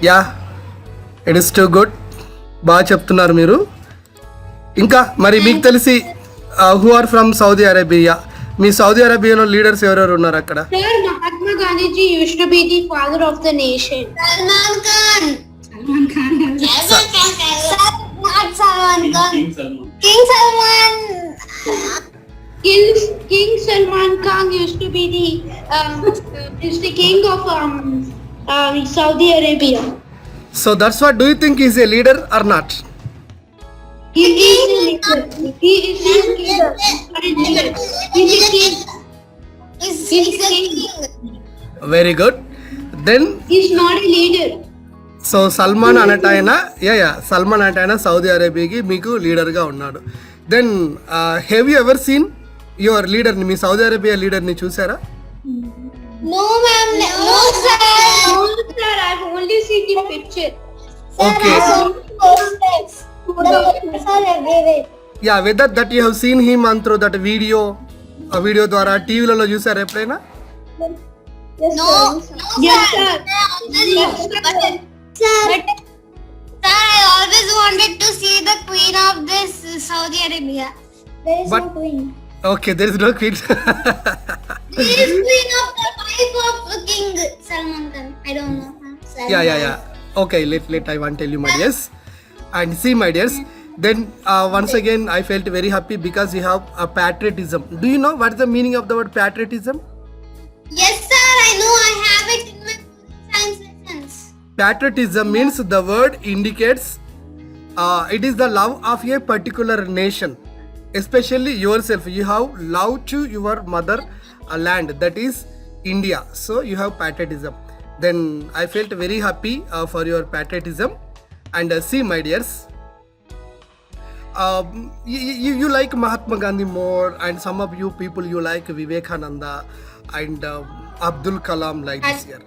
Yeah it is too good. బాగా చెప్తున్నారు మీరు. ఇంకా మరి మీకు తెలిసి who are from Saudi Arabia, మీ సౌదీ అరేబియాలో లీడర్స్ ఎవరెవరు ఉన్నారు అక్కడ? Sir, Mahatma Gandhi ji used to be the father of the nation. Salman Khan. Salman Khan. Sir, not Salman Khan. King Salman. King Salman Khan used to be the is the king of Saudi Arabia. So that's what. Do you think is a leader or not? He is a leader. He is a leader. He is a king. He's He's a king. king. Very good. Then He's not a leader. So Salman అనేట ఆయన సల్మాన్ అంటే ఆయన సౌదీ అరేబియాకి మీకు లీడర్గా ఉన్నాడు. Then have you ever seen your లీడర్ని, మీ సౌదీ అరేబియా లీడర్ని చూసారా? No, ma'am. No, sir. No, sir. I've only seen the picture. Okay. Sir, everywhere. Yeah weather that you have seen him on through that video, ఆ video ద్వారా టీవీలలో చూసారా ఎప్పుడైనా? No, Yes, sir. Yes, sir. Sir, I always wanted to see the queen of this Saudi Arabia. There is But- no queen. Okay, there is no queen. There is queen of the wife of King Salman Khan. I don't know. Yeah. Okay, let I want to tell you, my dears. And see, my dears, then once again I felt very happy because you have a patriotism. Do you know what is the meaning of the word patriotism? Yes, sir. I know. I have it in my science lessons. Patriotism means the word indicates it is the love of a particular nation, especially yourself. You have love to your mother land, that is India. So you have patriotism. Then I felt very happy for your patriotism. And see, my dears, you like Mahatma Gandhi more, and some of you people you like Vivekananda and Abdul Kalam like this year.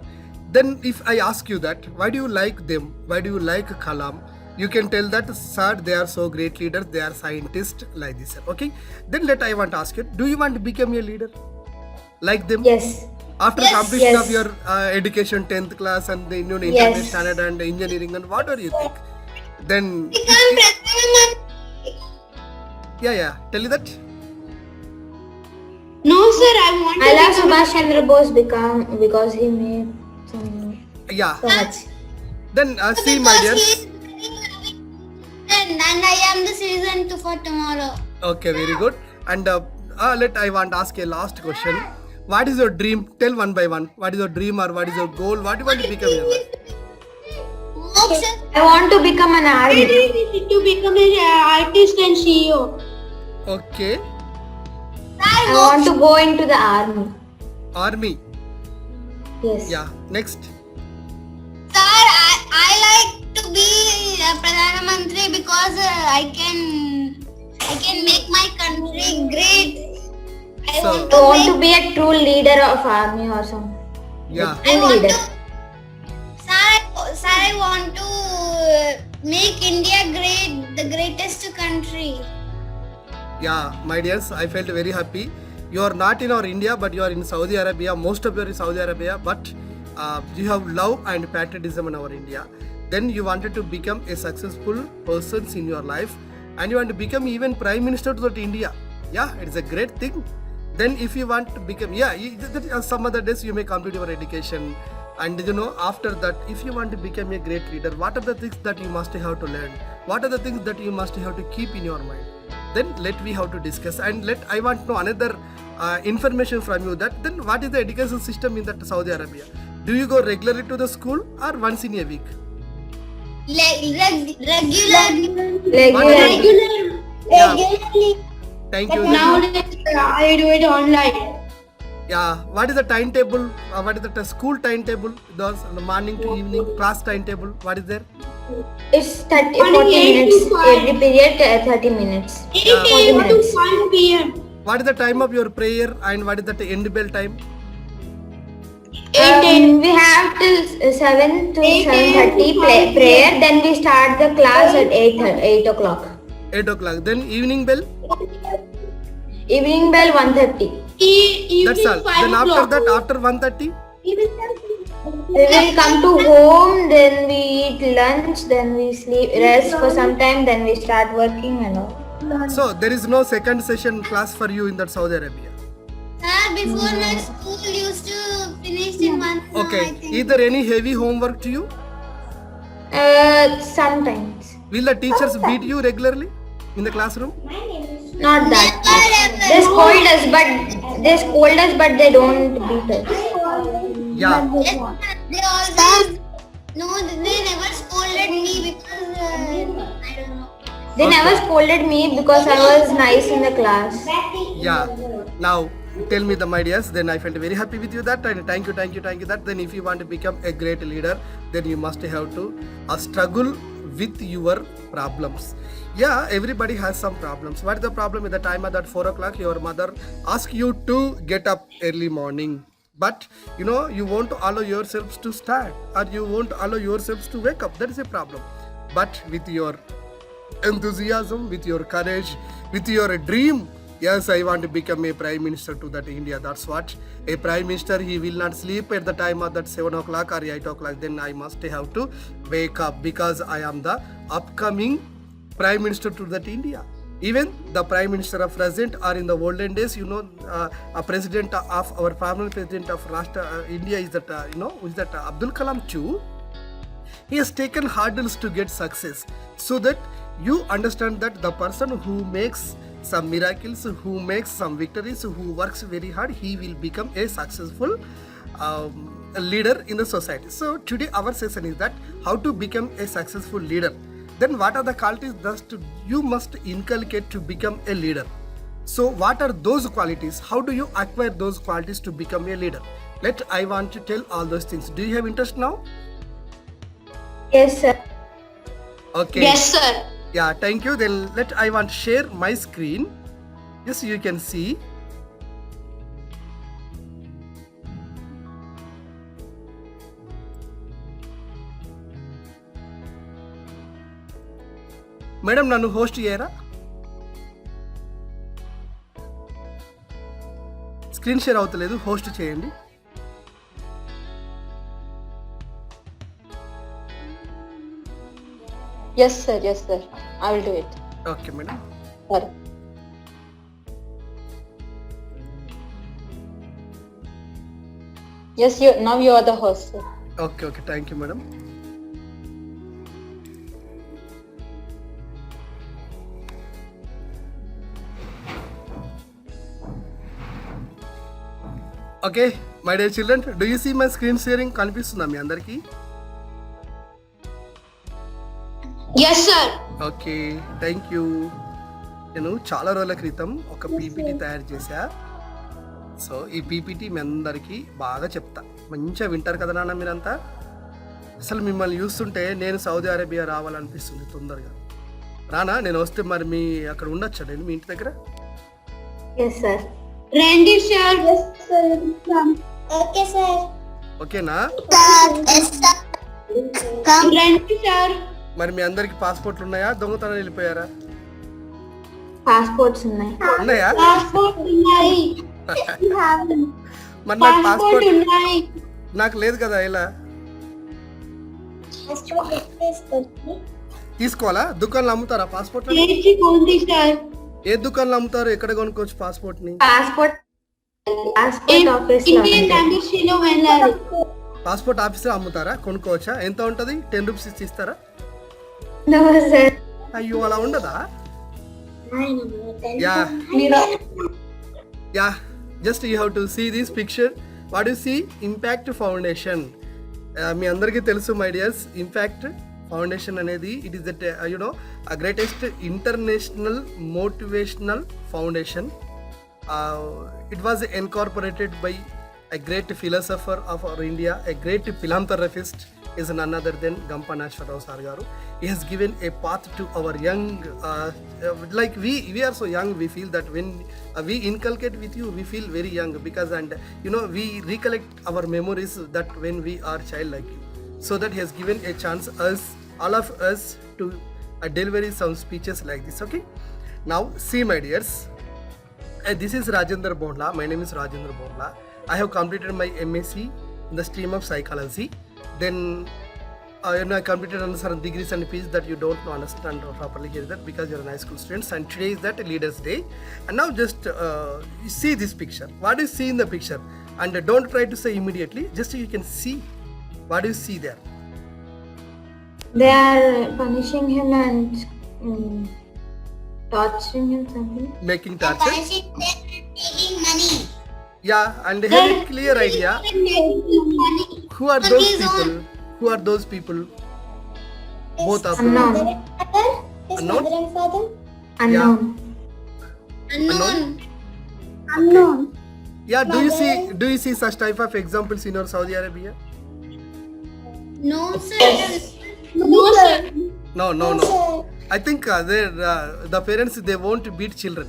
Then if I ask you that, why do you like them? Why do you like Kalam? You can tell that, sir, they are so great leaders, they are scientists like this. Okay? Then I want to ask you, do you want to become a leader like them? Yes. After Yes, completion yes. of your education, 10th class and the intermediate Yes. standard and engineering and whatever you think. Then, Become president. yeah, tell you that. No, sir. I want to I love become Subhash Chandra Bose because he made Yeah. so much. Then see, my Because dears. he is very loving and I am the citizen for tomorrow. Okay, very good. And I want to ask a last question. What is your dream? Tell one by one. What is your dream or what is your goal? What do you want to become in your life? Moksha. I want to become an army. to become an artist and CEO. Okay. Sir, I want to go into the army. Army. Yes. Yeah. Next. Sir, I like to be Pradhan Mantri because I can make my country great. I So- want I to want to make, be a true leader of army or something. Yeah. I True want leader. to Sir, I want to make India great, the greatest country. Yeah, my dears, I felt very happy. You are not in our India, but you are in Saudi Arabia. Most of you are in Saudi Arabia, but you have love and patriotism in our India. Then you wanted to become a successful person in your life, and you want to become even Prime Minister to India. Yeah, it is a great thing. Then if you want to become, some other days you may complete your education. And after that, if you want to become a great leader, what are the things that you must have to learn? What are the things that you must have to keep in your mind? Then we have to discuss, and I want to know another information from you, that then what is the education system in that Saudi Arabia? Do you go regularly to the school or once in a week? Regularly. Regularly. Yeah. Thank you. Now I do it online. Yeah, what is the timetable? What is the school timetable? Those the morning to evening class timetable. What is there? It's 40 Only 8 minutes. to 5. Every period 30 minutes. 8 Yeah. a.m. to minutes. 5 p.m. What is the time of your prayer and what is the end bell time? 8 a.m. We have till 7 to 8 a.m. 7:30 to 5 prayer. Then we start the class at 8 o'clock. 8 o'clock. Then evening bell. Evening bell 1:30. That's all. Then after that, after 1:30. Evening We will come to home, then we eat lunch, then we sleep, rest for some time, then we start working and all. So there is no second session class for you in that Saudi Arabia. Sir, before my school used to finish in 1 hour, Okay. I think. Is there any heavy homework to you? Sometimes. Will the teachers beat you regularly in the classroom? Not that. Never, They scold us, but they don't beat us. Yeah. Yes, they always no, they never scolded me because I don't know. They never scolded me because I was nice in the class. Yeah. Now tell me the my dears. Then I felt very happy with you that, and thank you that. Then if you want to become a great leader, then you must have to struggle with your problems. Yeah, everybody has some problems. What is the problem? At the time of that 4 o'clock, your mother asks you to get up early morning. But you know, you want to allow yourselves to start, or you want to allow yourselves to wake up. That is a problem. But with your enthusiasm, with your courage, with your dream, yes, I want to become a prime minister to that India. That's what a prime minister, he will not sleep at the time of that 7 o'clock or 8 o'clock. Then I must have to wake up because I am the upcoming prime minister to that India. Even the prime minister of present or in the olden days, you know, a president of our former president of India is that is that Abdul Kalam too. He has taken hurdles to get success, so that you understand that the person who makes some miracles, who makes some victories, who works very hard, he will become a successful leader in the society. So today our session is that how to become a successful leader. Then what are the qualities that you must inculcate to become a leader? So what are those qualities? How do you acquire those qualities to become a leader? I want to tell all those things. Do you have interest now? Yes, sir. Okay. Yes, sir. Yeah, thank you. Then I want to share my screen. Yes, you can see. Madam నన్ను host చేయరా? Screen share అవుతలేదు, host చేయండి. Yes, sir. I will do it. Okay madam. Sir. Yes, now you are the host, sir. Okay thank you madam. Okay my dear children, do you see my screen sharing? కనిపిస్తుందా మీ అందరికీ? Yes, sir. Okay thank you. నేను చాలా రోజుల క్రితం ఒక PPT తయారు చేశా. సో ఈ పీపీటీ మీ అందరికీ బాగా చెప్తా, మంచిగా వింటారు కదా నాన్న మీరంతా. అసలు మిమ్మల్ని చూస్తుంటే నేను సౌదీ అరేబియా రావాలనిపిస్తుంది తొందరగా. రానా? నేను వస్తే మరి మీ అక్కడ ఉండొచ్చా నేను మీ ఇంటి దగ్గర? Yes, sir. Randy, sir. Yes, sir. Okay, sir. ఓకేనా? Yes, sir. Come. Randy, sir. మరి మీ అందరికి పాస్పోర్ట్లు ఉన్నాయా? దొంగతనం వెళ్ళిపోయారా? Passports ఉన్నాయి. ఉన్నాయా? Passport ఉన్నాయి. మరి నాకు Passport పాస్పోర్ట్ ఉన్నాయి. నాకు లేదు కదా, ఎలా తీసుకోవాలా? దుకాణంలో అమ్ముతారా పాస్పోర్ట్? నేర్చుకోండి, సార్. ఏ దుకాణంలో అమ్ముతారు? ఎక్కడ కొనుక్కోవచ్చు పాస్పోర్ట్ ని? Passport office లో ఇండియన్ ఉంటాయి. ఎంబసీలో వెళ్ళాలి. పాస్పోర్ట్ ఆఫీస్ లో అమ్ముతారా? కొనుక్కోవచ్చా? ఎంత ఉంటది? 10 రూపీస్ ఇచ్చి ఇస్తారా? No, sir. అయ్యో, అలా ఉండదా? Yeah just you have to see this picture. What you see? Impact foundation. మీ అందరికీ తెలుసు మై డియర్స్, ఇంపాక్ట్ ఫౌండేషన్ అనేది it is that greatest international motivational foundation. It was incorporated by a great philosopher of our India, a great philanthropist is none other than Gampa Nashwarrao Sir garu. He has given a path to our young, like we are so young, we feel that when we inculcate with you, we feel very young because we recollect our memories that when we are child like you. So that he has given a chance all of us to deliver some speeches like this. Okay, now see my dears. This is Rajendra Bondla. My name is Rajendra Bondla. I have completed my MSc in the stream of psychology. then I completed on certain degrees and PhDs that you don't understand or properly hear that because you're an high school students, and today is that Leaders Day. And now just you see this picture. What do you see in the picture? And don't try to say immediately, just so you can see. What do you see there? They are punishing him and torturing him something. Making They're torture. punishing them and taking money. Yeah, and they have a clear idea. Money. Who are those people? Who are those people? Both of them. Unknown. Unknown? Unknown. Unknown. Unknown. Yeah, do you see such type of examples in your Saudi Arabia? No, sir. No, sir. No. I think the parents, they won't beat children.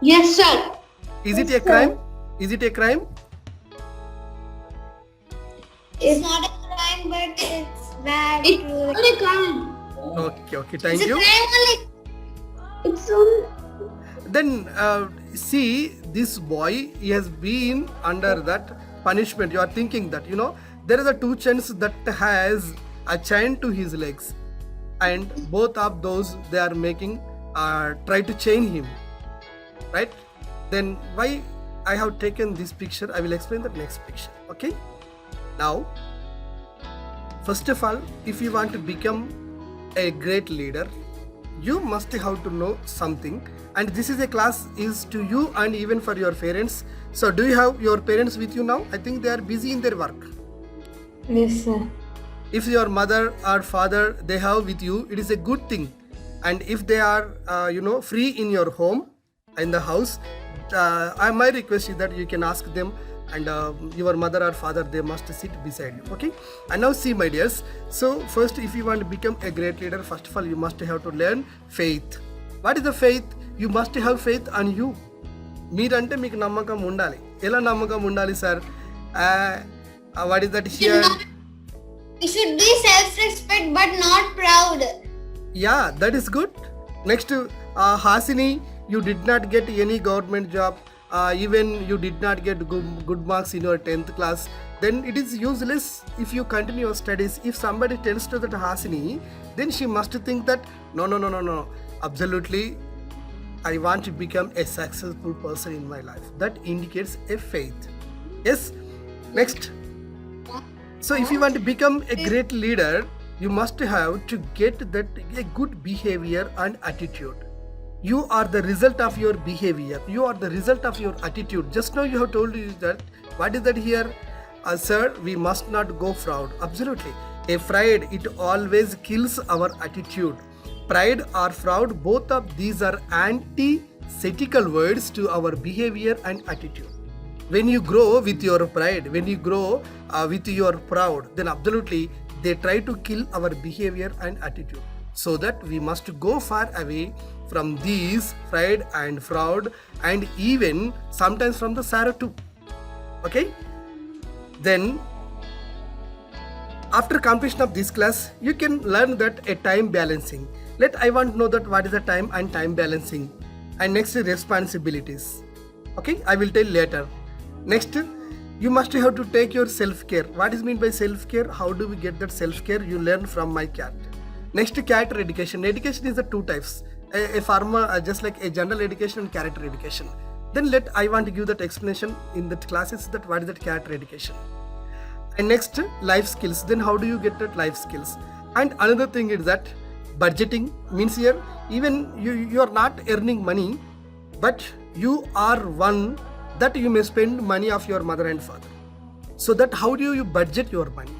Yes, sir. Is it a crime? Is it a crime? It's not a crime, but it's bad. It's to- only crime. Okay, thank It's a you. crime only. It's only. Then see, this boy, he has been under that punishment. You are thinking that, there is a two chains that has a chain to his legs, and both of those, they are making try to chain him, right? Then why I have taken this picture, I will explain the next picture. Okay, now first of all, if you want to become a great leader, you must have to know something, and this is a class is to you and even for your parents. So do you have your parents with you now? I think they are busy in their work. Yes, sir. If your mother or father, they have with you, it is a good thing. And if they are free in your home, in the house, my request is that you can ask them, and your mother or father, they must sit beside you. Okay, and now see, my dears, so first, if you want to become a great leader, first of all, you must have to learn faith. What is the faith? You must have faith on you. మీరంటే మీకు నమ్మకం ఉండాలి. ఎలా నమ్మకం ఉండాలి sir? What is that here? You should be self-respect but not proud. Yeah, that is good. Next, Hasini, you did not get any government job. Even you did not get good marks in your 10th class. Then it is useless if you continue your studies. If somebody tells to that Hasini, then she must think that no. Absolutely, I want to become a successful person in my life. That indicates a faith. Yes. Next. So if you want to become a great leader, you must have to get that a good behavior and attitude. You are the result of your behavior. You are the result of your attitude. Just now you have told you that. What is that here? Sir, we must not go proud. Absolutely. A pride, it always kills our attitude. Pride or proud, both of these are antithetical words to our behavior and attitude. When you grow with your pride, when you grow with your proud, then absolutely they try to kill our behavior and attitude. So that we must go far away from these pride and proud, and even sometimes from the sorrow too. Okay? Then after completion of this class, you can learn that a time balancing. I want to know that what is the time and time balancing. And next, responsibilities. Okay, I will tell later. Next, you must have to take your self-care. What is meant by self-care? How do we get that self-care? You learn from my cat. Next, character education. Education is the two types. A formal, just like a general education and character education. Then I want to give that explanation in that classes that what is that character education. And next, life skills. Then how do you get that life skills? And another thing is that budgeting means here, even you are not earning money, but you are one that you may spend money of your mother and father. So that how do you budget your money?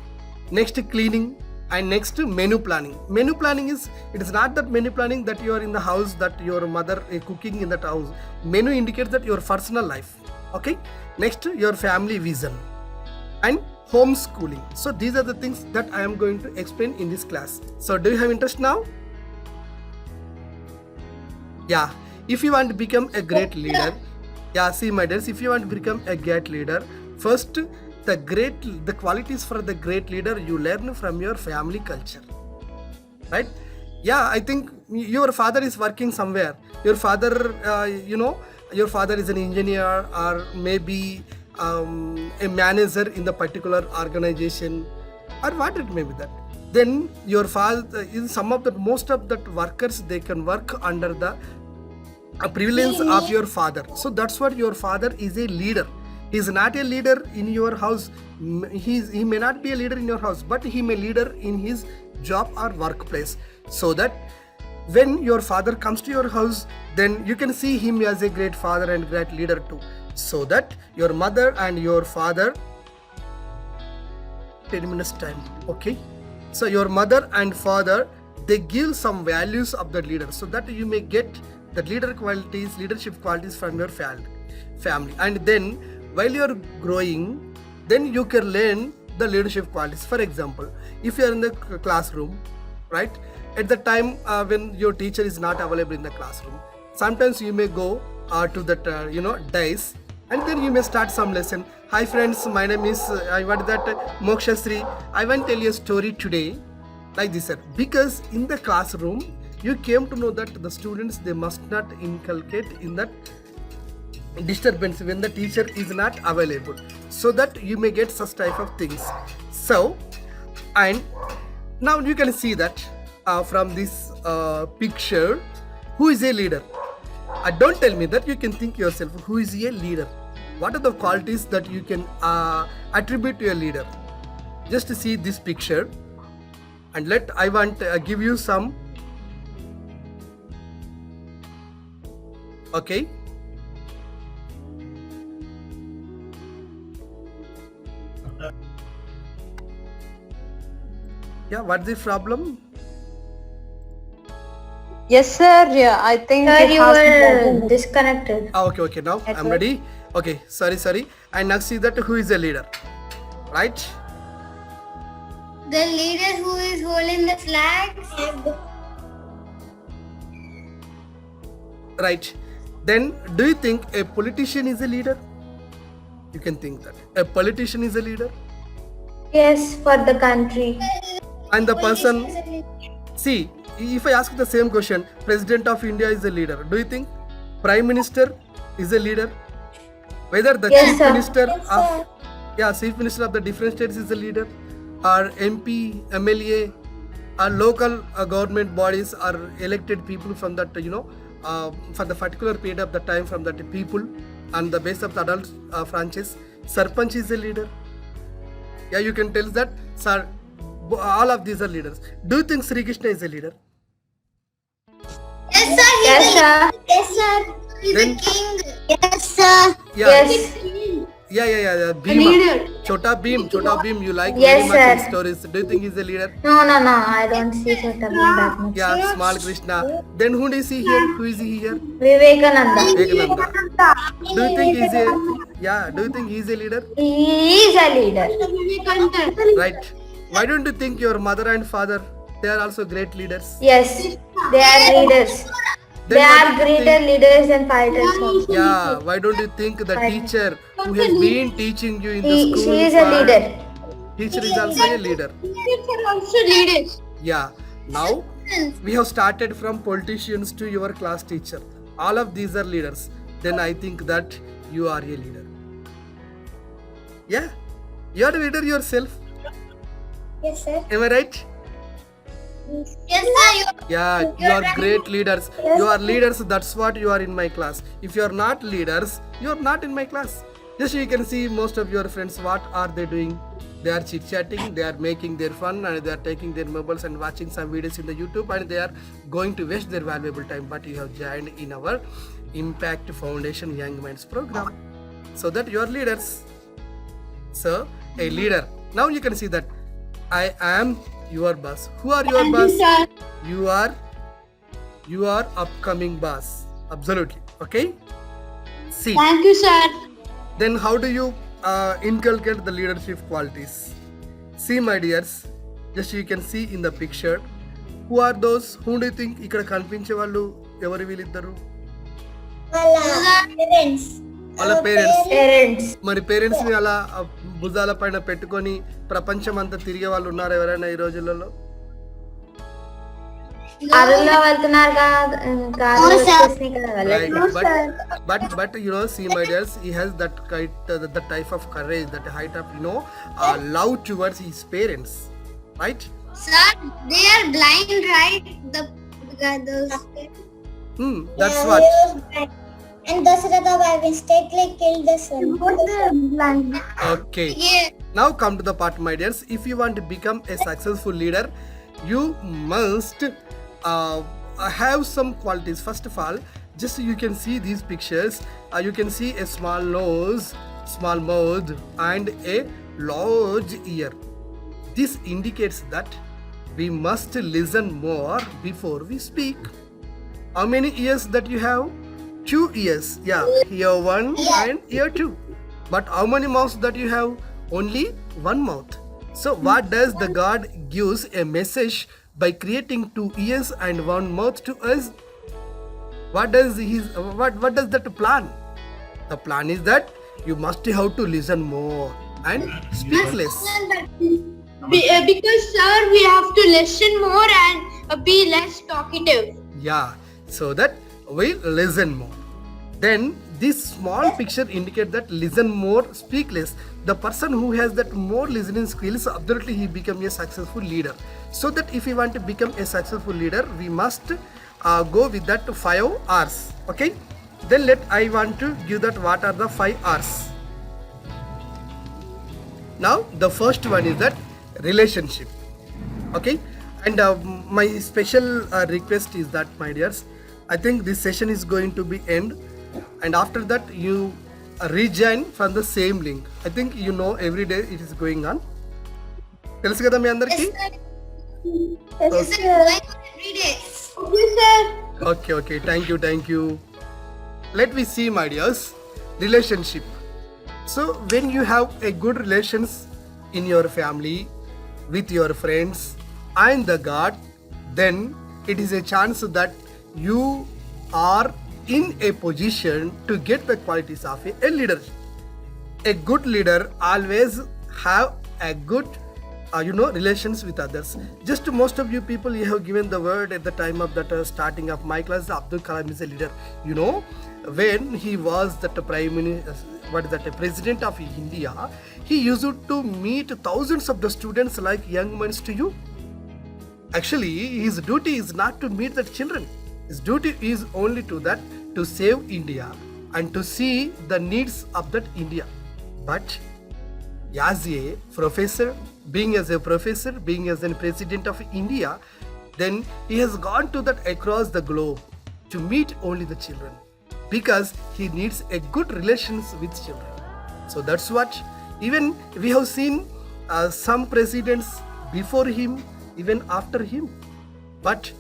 Next, cleaning. And next, menu planning. Menu planning is, it is not that menu planning that you are in the house, that your mother is cooking in that house. Menu indicates that your personal life. Okay. Next, your family vision and homeschooling. So these are the things that I am going to explain in this class. So do you have interest now? Yeah. If you want to become a great leader, yeah, see my dears, if you want to become a great leader, first, the qualities for the great leader you learn from your family culture, right? Yeah, I think your father is working somewhere. Your father, your father is an engineer, or maybe a manager in the particular organization, or what it may be that, then your father in some of the most of the workers, they can work under the prevalence of your father. So that's what your father is a leader. He is not a leader in your house. He may not be a leader in your house, but he may leader in his job or workplace. So that when your father comes to your house, then you can see him as a great father and great leader too. So that your mother and your father, 10 minutes time, okay? So your mother and father, they give some values of the leader, so that you may get the leadership qualities from your family. And then while you are growing, then you can learn the leadership qualities. For example, if you are in the classroom, right, at the time when your teacher is not available in the classroom, sometimes you may go to that dais, and then you may start some lesson. Hi friends, my name is Moksha Sri. I want to tell you a story today, like this, sir. Because in the classroom you came to know that the students, they must not inculcate in that disturbance when the teacher is not available, so that you may get such type of things. So, and now you can see that from this picture, who is a leader? Don't tell me that, you can think yourself, who is a leader? What are the qualities that you can attribute to a leader? Just to see this picture, and I want to give you some. Okay. Yeah, what's the problem? Yes, sir. Yeah, I think Sir, it you has some were problem. disconnected. Okay, now I'm ready. Okay, sorry. And now see that who is a leader, right? The leader who is holding the flags. Right. Then do you think a politician is a leader? You can think that a politician is a leader, Yes, for the country. and the person, see, if I ask the same question, President of India is a leader, do you think Prime Minister is a leader? Whether the Yes, Chief sir. Minister Chief Minister of the different states is a leader, or MP, MLA, or local government bodies are elected people from that, for the particular period of the time from that people, on the base of the adult franchise. Sarpanch is a leader. Yeah, you can tell that, sir, all of these are leaders. Do you think Sri Krishna is a leader? Yes, sir. Yes, sir. Yes, sir. He's Then- a king. Yes, sir. Yeah. Yes. Yeah. Bhima. leader. Chota Bheem, you like Yes, very much in sir. stories. Do you think he's a leader? No, I don't see Chota Bheem that much. Yeah, small Krishna. Then who do you see here? Who is he here? Vivekananda. Vivekananda. Do you think he's a leader? He is a leader. Right. Why don't you think your mother and father, they are also great leaders? Yes, they are leaders. Then They why are don't you greater think- leaders and fighters also. Yeah, why don't you think the teacher who has been teaching you in the school? She is a leader. Teacher is also a leader. Teachers are also leaders. Yeah. Now we have started from politicians to your class teacher. All of these are leaders. Then I think that you are a leader. Yeah, you are a leader yourself. Yes, sir. Am I right? Yes, sir. Yeah, you are great leaders. You are leaders. That's what you are in my class. If you are not leaders, you are not in my class. Just you can see most of your friends. What are they doing? They are chit chatting. They are making their fun, and they are taking their mobiles and watching some videos in the YouTube, and they are going to waste their valuable time. But you have joined in our Impact Foundation Young Minds program, so that you are leaders. So a leader. Now you can see that I am your boss. Who are your boss? You are upcoming boss. Absolutely. Okay. See. Thank you, sir. Then how do you inculcate the leadership qualities? See, my dears, just you can see in the picture. Who are those? Who do you think ఇక్కడ కనిపించే వాళ్ళు ఎవరు వీళ్ళిద్దరు? Parents. వాళ్ళ parents. Parents. మరి parents ని అలా భుజాల పైన పెట్టుకొని ప్రపంచం అంతా తిరిగే వాళ్ళు ఉన్నారు ఎవరైనా ఈ రోజులలో? అరుణ్ వెళ్తున్నారు కాదు కాదు No, sir. వచ్చేసినాయి కదా వెళ్ళట్లేదు. Right, but you know, see, my dears, he has that the type of courage, that height of love towards his parents, right? Sir, they are blind, right? Those. That's what. And Dasharatha by mistakenly killed the son. Okay. Yeah. Now come to the part, my dears. If you want to become a successful leader, you must have some qualities. First of all, just you can see these pictures. You can see a small nose, small mouth, and a large ear. This indicates that we must listen more before we speak. How many ears that you have? 2 ears. Yeah, ear 1 and ear 2. But how many mouths that you have? Only 1 mouth. So what does the God gives a message by creating 2 ears and 1 mouth to us? What does that plan? The plan is that you must have to listen more and speak less. Because sir, we have to listen more and be less talkative. Yeah, so that we listen more. Then this small picture indicates that listen more, speak less. The person who has that more listening skills, absolutely he become a successful leader. So that if we want to become a successful leader, we must go with that 5 R's. Okay, then I want to give that what are the 5 R's. Now the first one is that relationship. Okay, and my special request is that, my dears, I think this session is going to be end, and after that you rejoin from the same link. I think you know every day it is going on. తెలుసు కదా మీ అందరికి? This is going on every day. Okay, sir. Okay, thank you. Let me see, my dears, relationship. So when you have a good relations in your family, with your friends and the God, then it is a chance that you are in a position to get the qualities of a leader. A good leader always have a good relations with others. Just most of you people, you have given the word at the time of that starting of my class, Abdul Kalam is a leader. You know, when he was that prime minister, president of India, he used to meet thousands of the students like young men to you. Actually, his duty is not to meet the children. His duty is only to save India and to see the needs of that India. But as a professor, being as a president of India, then he has gone to that across the globe to meet only the children, because he needs a good relations with children. So that's what, even we have seen some presidents before him, even after him, but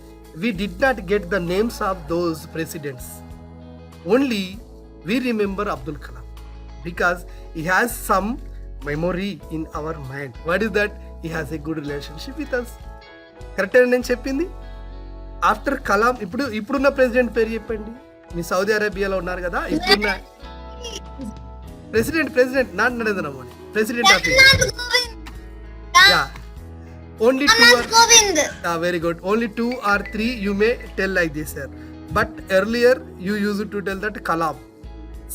we did not get the names of those presidents. Only we remember Abdul Kalam because he has some memory in our mind. What is that? He has a good relationship with us. Correct అని నేను చెప్పింది. After Kalam ఇప్పుడున్న president పేరు చెప్పండి. మీ సౌదీ అరేబియాలో ఉన్నారు కదా ఇప్పుడున్న president not Narendra Modi, president of India. Yeah, only 2 Ramnath Kovind. very good. Only 2 or 3 you may tell like this, sir. But earlier you used to tell that Kalam.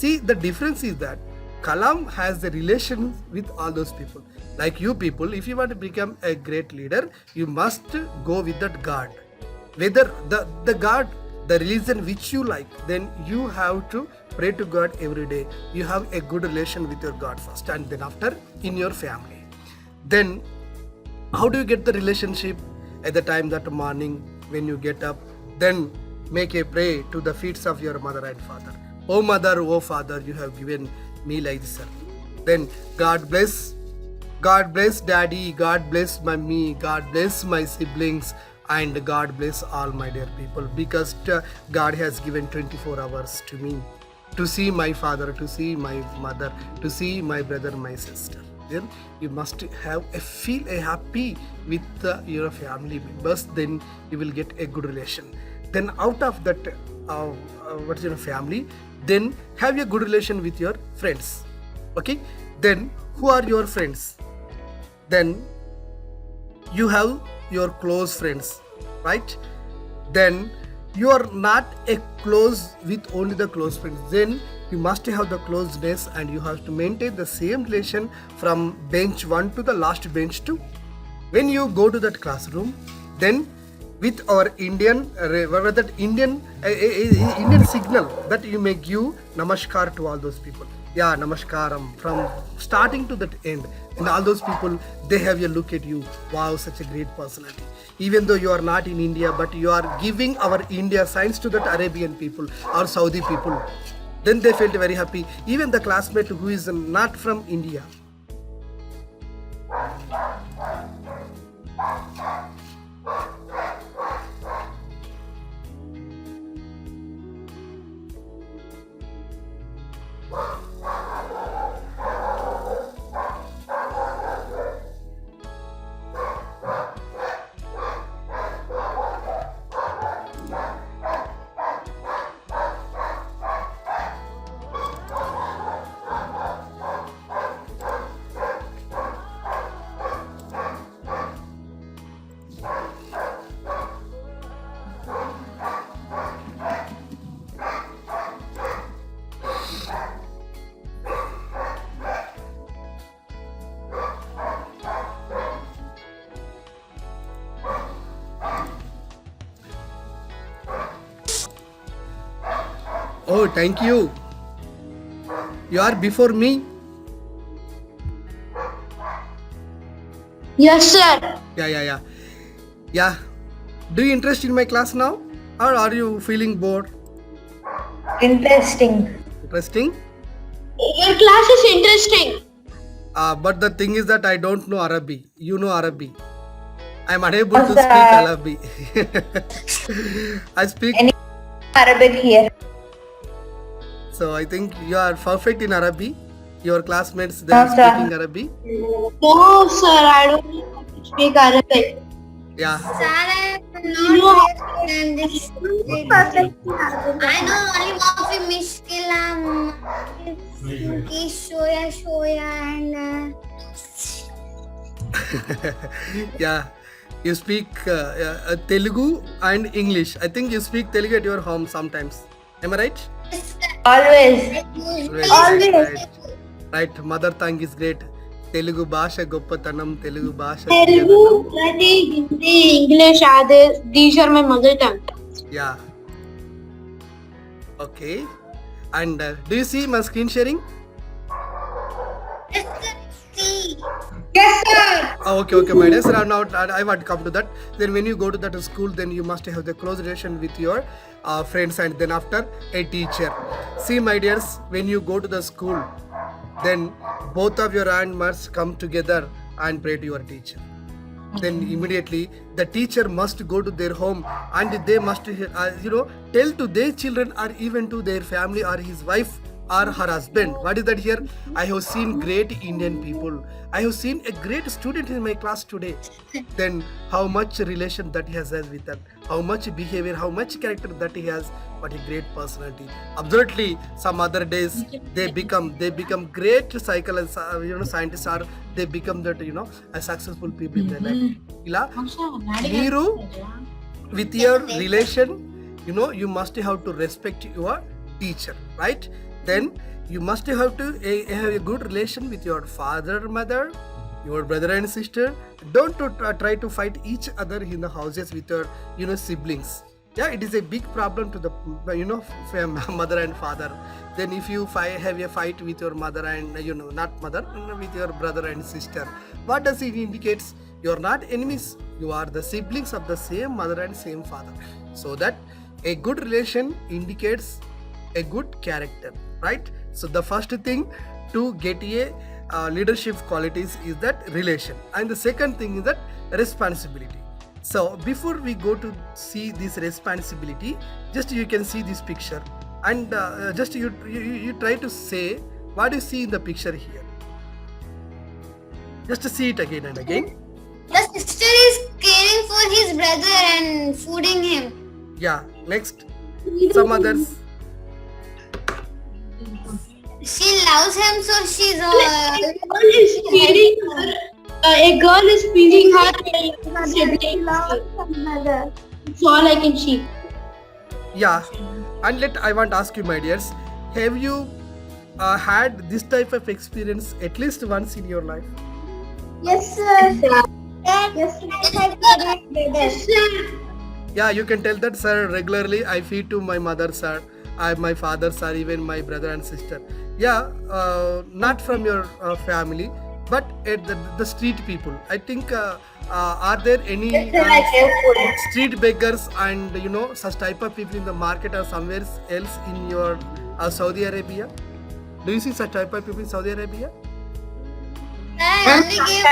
See, the difference is that Kalam has the relation with all those people. Like you people, if you want to become a great leader, you must go with that God. Whether the God, the religion which you like, then you have to pray to God every day. You have a good relation with your God first, and then after in your family. Then how do you get the relationship? At the time that morning when you get up, then make a pray to the feet of your mother and father. Oh mother, oh father, you have given me like this, sir. Then God bless daddy, God bless mummy, God bless my siblings, and God bless all my dear people, because God has given 24 hours to me to see my father, to see my mother, to see my brother, my sister. Then you must have feel happy with your family members, then you will get a good relation. Then out of that what's your family, then have a good relation with your friends. Okay, then who are your friends? Then you have your close friends, right? then you are not a close with only the close friends. Then you must have the closeness and you have to maintain the same relation from bench 1 to the last bench 2. When you go to that classroom, then with our Indian Indian signal that you may give namaskar to all those people. Yeah, namaskaram from starting to that end. And all those people, they have a look at you. Wow, such a great personality. Even though you are not in India, but you are giving our India signs to that Arabian people or Saudi people. Then they felt very happy. Even the classmate who is not from India. Oh, thank you. You are before me. Yes, sir. Yeah. Do you interest in my class now? Or are you feeling bored? Interesting. Interesting? Your class is interesting. But the thing is that I don't know Arabic. You know Arabic. I am unable to What's speak that? Arabic. I speak. Any Arabic here? So I think you are perfect in Arabic. Your classmates, they No, are sir. speaking Arabic. No, sir, I don't know how to speak Arabic. Yeah. Sir, I am not in this. I know only Mafi Mishkilam, Shoya, and Yeah. You speak Telugu and English. I think you speak Telugu at your home sometimes. Am I right? Always. Right. Mother tongue is great. Telugu భాష గొప్పతనం తెలుగు భాష Telugu, Marathi, Hindi, English, these are my mother tongue. Yeah. Okay. And do you see my screen sharing? Yes, sir. Okay, my dear. So now I want to come to that. Then when you go to that school, then you must have the close relation with your friends and then after a teacher. See, my dears, when you go to the school, then both of your hand must come together and pray to your teacher. Then immediately the teacher must go to their home and they must tell to their children or even to their family or his wife or her husband. What is that here? I have seen great Indian people. I have seen a great student in my class today. Then how much relation that he has with them, how much behavior, how much character that he has. What a great personality. Absolutely, some other days they become great psychologists, scientists, or they become that a successful people in their life. Ila meeru with your relation, you must have to respect your teacher, right? Then you must have to have a good relation with your father, mother, your brother and sister. Don't try to fight each other in the houses with your siblings. Yeah, it is a big problem to the mother and father. Then if you have a fight with your mother and not mother, with your brother and sister, what does it indicates? You are not enemies. You are the siblings of the same mother and same father. So that a good relation indicates a good character, right? So the first thing to get a leadership qualities is that relation, and the second thing is that responsibility. So before we go to see this responsibility, just you can see this picture and just you try to say what you see in the picture here. Just to see it again and again. The sister is caring for his brother and fooding him. Yeah, next some others. She loves him, so she's A girl is feeding her siblings. That's all I can see. Yeah, and I want to ask you, my dears, have you had this type of experience at least once in your life? Yes, sir. Yes, Yes, sir. Yeah, you can tell that, sir. Regularly, I feed to my mother, sir, my father, sir, even my brother and sister. Yeah, not from your family, but at the street people. I think. Are there any Yes, sir, I gave food. street beggars and such type of people in the market or somewhere else in your Saudi Arabia? Do you see such type of people in Saudi Arabia? I only give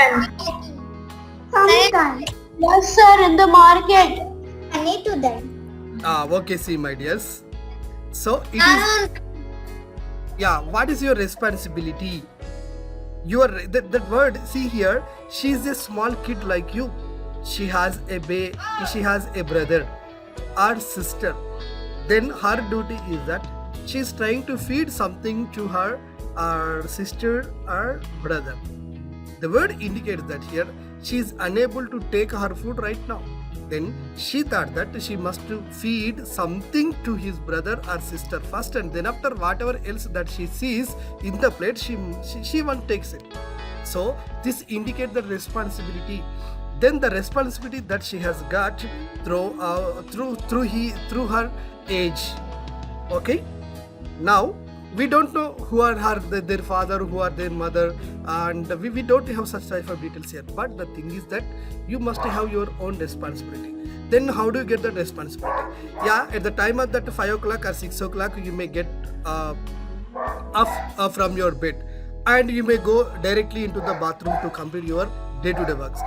Sometimes. Yes, sir, in the market. money to them. Okay, see, my dears. So it is. I Yeah, what is your responsibility? That word, see here, she is a small kid like you. She has she has a brother or sister. Then her duty is that she is trying to feed something to her sister or brother. The word indicates that here she is unable to take her food right now. Then she thought that she must to feed something to his brother or sister first, and then after whatever else that she sees in the plate, she one takes it. So this indicates the responsibility. Then the responsibility that she has got through her age. Okay. Now we don't know who are their father, who are their mother, and we don't have such type of details here. But the thing is that you must have your own responsibility. Then how do you get that responsibility? Yeah, at the time of that 5 o'clock or 6 o'clock, you may get up from your bed, and you may go directly into the bathroom to complete your day-to-day works.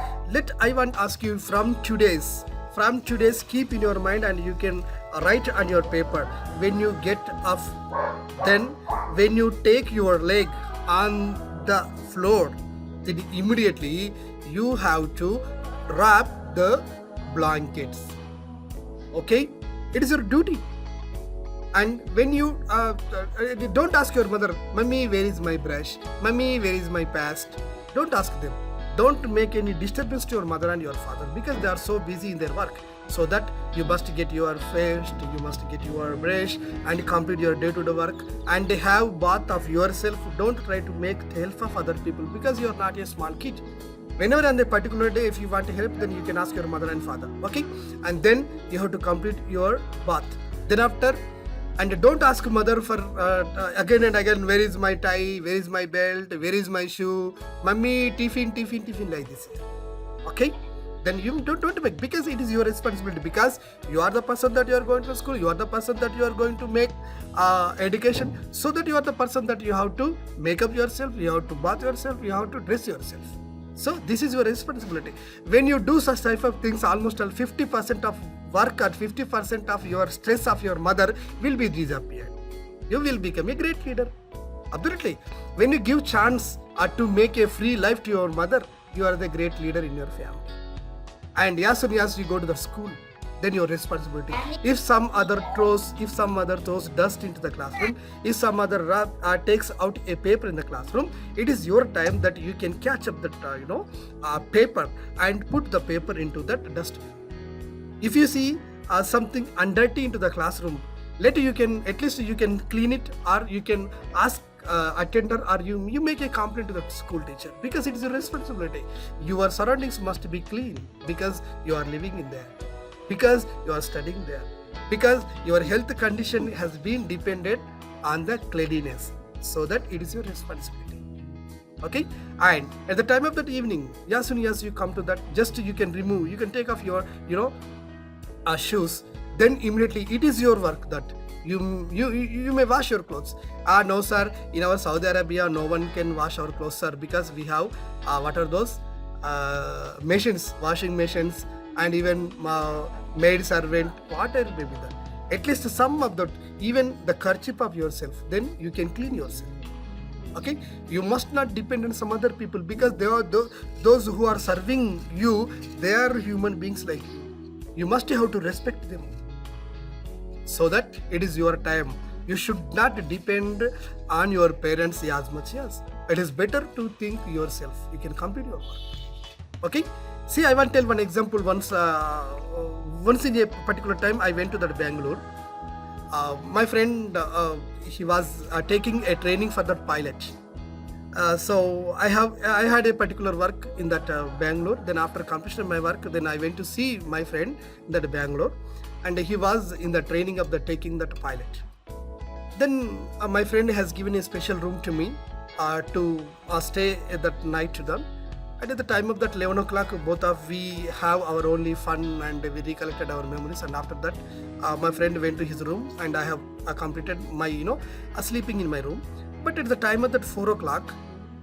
I want to ask you from today's, keep in your mind, and you can write on your paper when you get up. Then when you take your leg on the floor, then immediately you have to wrap the blankets. Okay, it is your duty. And when you don't ask your mother, "Mummy, where is my brush? Mummy, where is my past?" Don't ask them. Don't make any disturbance to your mother and your father, because they are so busy in their work. So that you must get your paste, you must get your brush, and complete your day-to-day work, and have bath of yourself. Don't try to make the help of other people, because you are not a small kid. Whenever on a particular day, if you want help, then you can ask your mother and father. Okay, and then you have to complete your bath. Then after, and don't ask mother for again and again, where is my tie, where is my belt, where is my shoe, mummy, tiffin like this. Okay, then you don't make, because it is your responsibility, because you are the person that you are going to school, you are the person that you are going to make education, so that you are the person that you have to make up yourself, you have to bath yourself, you have to dress yourself. So this is your responsibility. When you do such type of things, almost 50% of work or 50% of your stress of your mother will be disappeared. You will become a great leader. Absolutely. When you give chance to make a free life to your mother, you are the great leader in your family. And as soon as you go to the school, then your responsibility. If some other throws dust into the classroom, if some other takes out a paper in the classroom, it is your time that you can catch up that paper and put the paper into that dustbin. If you see something undirty into the classroom, later you can clean it, or you can ask attender, or you make a complaint to the school teacher, because it is your responsibility. Your surroundings must be clean, because you are living in there, because you are studying there, because your health condition has been dependent on the cleanliness, so that it is your responsibility. Okay, and at the time of that evening, as soon as you come to that, just you can take off your shoes. Then immediately it is your work that you may wash your clothes. No sir, in our Saudi Arabia no one can wash our clothes, sir, because we have what are those machines, washing machines, and even maid servant, whatever may be that. At least some of that, even the kerchief of yourself, then you can clean yourself. Okay, you must not depend on some other people, because they are those who are serving you, they are human beings like you. You must have to respect them, so that it is your time. You should not depend on your parents as much as. It is better to think yourself. You can complete your work. Okay. See, I want to tell one example. Once once in a particular time I went to that Bangalore. My friend, he was taking a training for that pilot. So I had a particular work in that Bangalore. Then after completion of my work, then I went to see my friend in that Bangalore, and he was in the training of the taking that pilot. Then my friend has given a special room to me to stay at that night to them. And at the time of that 11 o'clock, both of we have our only fun and we recollected our memories. And after that, my friend went to his room and I have completed my, sleeping in my room. But at the time of that 4 o'clock,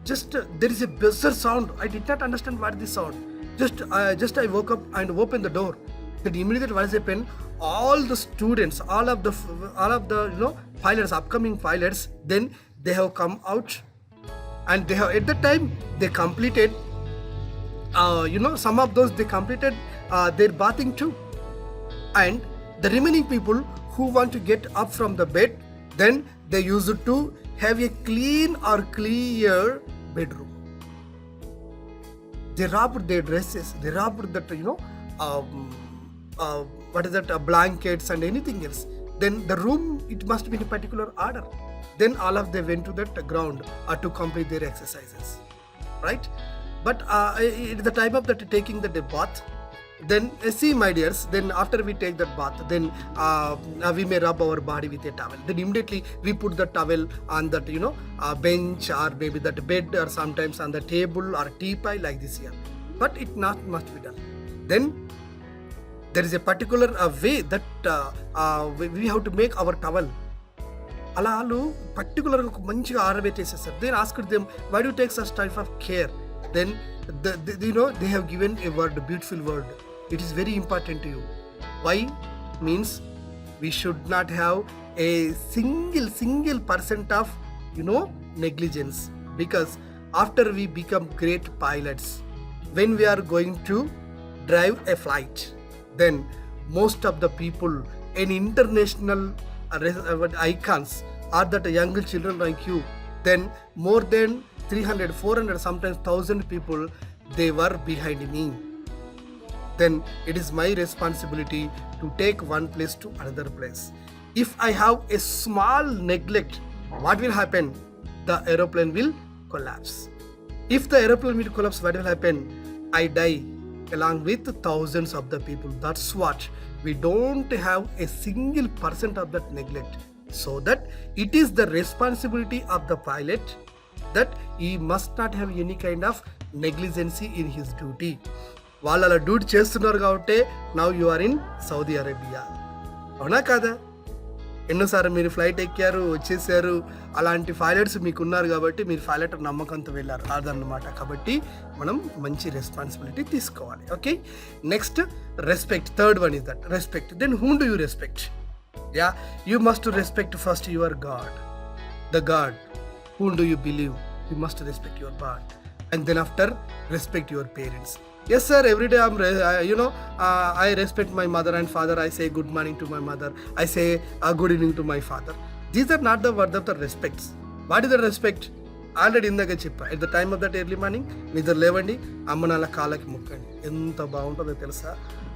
just there is a bizarre sound. I did not understand what this sound. Just I woke up and opened the door. Then immediately what has happened? All the students, all of the pilots, upcoming pilots, then they have come out, and they have at that time they completed. Some of those they completed their bathing too, and the remaining people who want to get up from the bed, then they used to have a clean or clear bedroom. They wrapped their dresses, they wrapped that blankets and anything else. Then the room, it must be in a particular order. Then all of them went to that ground to complete their exercises, right? But at the time of that taking the bath, then see my dears, then after we take that bath, then we may rub our body with a towel. Then immediately we put the towel on that bench or maybe that bed or sometimes on the table or teapot like this here. But it not must be done. Then there is a particular way that we have to make our towel. అలా వాళ్ళు పర్టికులర్గా ఒక మంచిగా ఆరబెట్టేసేస్తారు. Then asked them, why do take such type of care? Then they have given a word, a beautiful word. It is very important to you. Why? Means we should not have a single percent of negligence, because after we become great pilots, when we are going to drive a flight, then most of the people in international icons are that young children like you, then more than 300, 400, sometimes 1,000 people, they were behind me. Then it is my responsibility to take one place to another place. If I have a small neglect, what will happen? The aeroplane will collapse. If the aeroplane will collapse, what will happen? I die along with thousands of the people. That's what we don't have a single percent of that neglect. So that it is the responsibility of the pilot that he must not have any kind of negligency in his duty. వాళ్ళు అలా duty చేస్తున్నారు కాబట్టి now you are in Saudi Arabia. అవునా కాదా? ఎన్నోసార్లు మీరు flight ఎక్కారు, వచ్చేసారు, అలాంటి పైలట్స్ మీకు ఉన్నారు కాబట్టి మీరు పైలట్ నమ్మకంతో వెళ్ళారు అదన్నమాట. కాబట్టి మనం మంచి రెస్పాన్సిబిలిటీ తీసుకోవాలి. Okay, next respect. Third one is that respect. Then whom do you respect? Yeah, you must respect first your God, the God. Whom do you believe? You must respect your God, and then after respect your parents. Yes sir, every day I respect my mother and father. I say good morning to my mother, I say good evening to my father. These are not the word of the respects. What is the respect? Already ఇందాక చెప్పా, at the time of that early morning నిద్ర లేవండి, అమ్మ నాన్న కాళ్ళకి మొక్కండి. ఎంత బాగుంటుందో తెలుసా?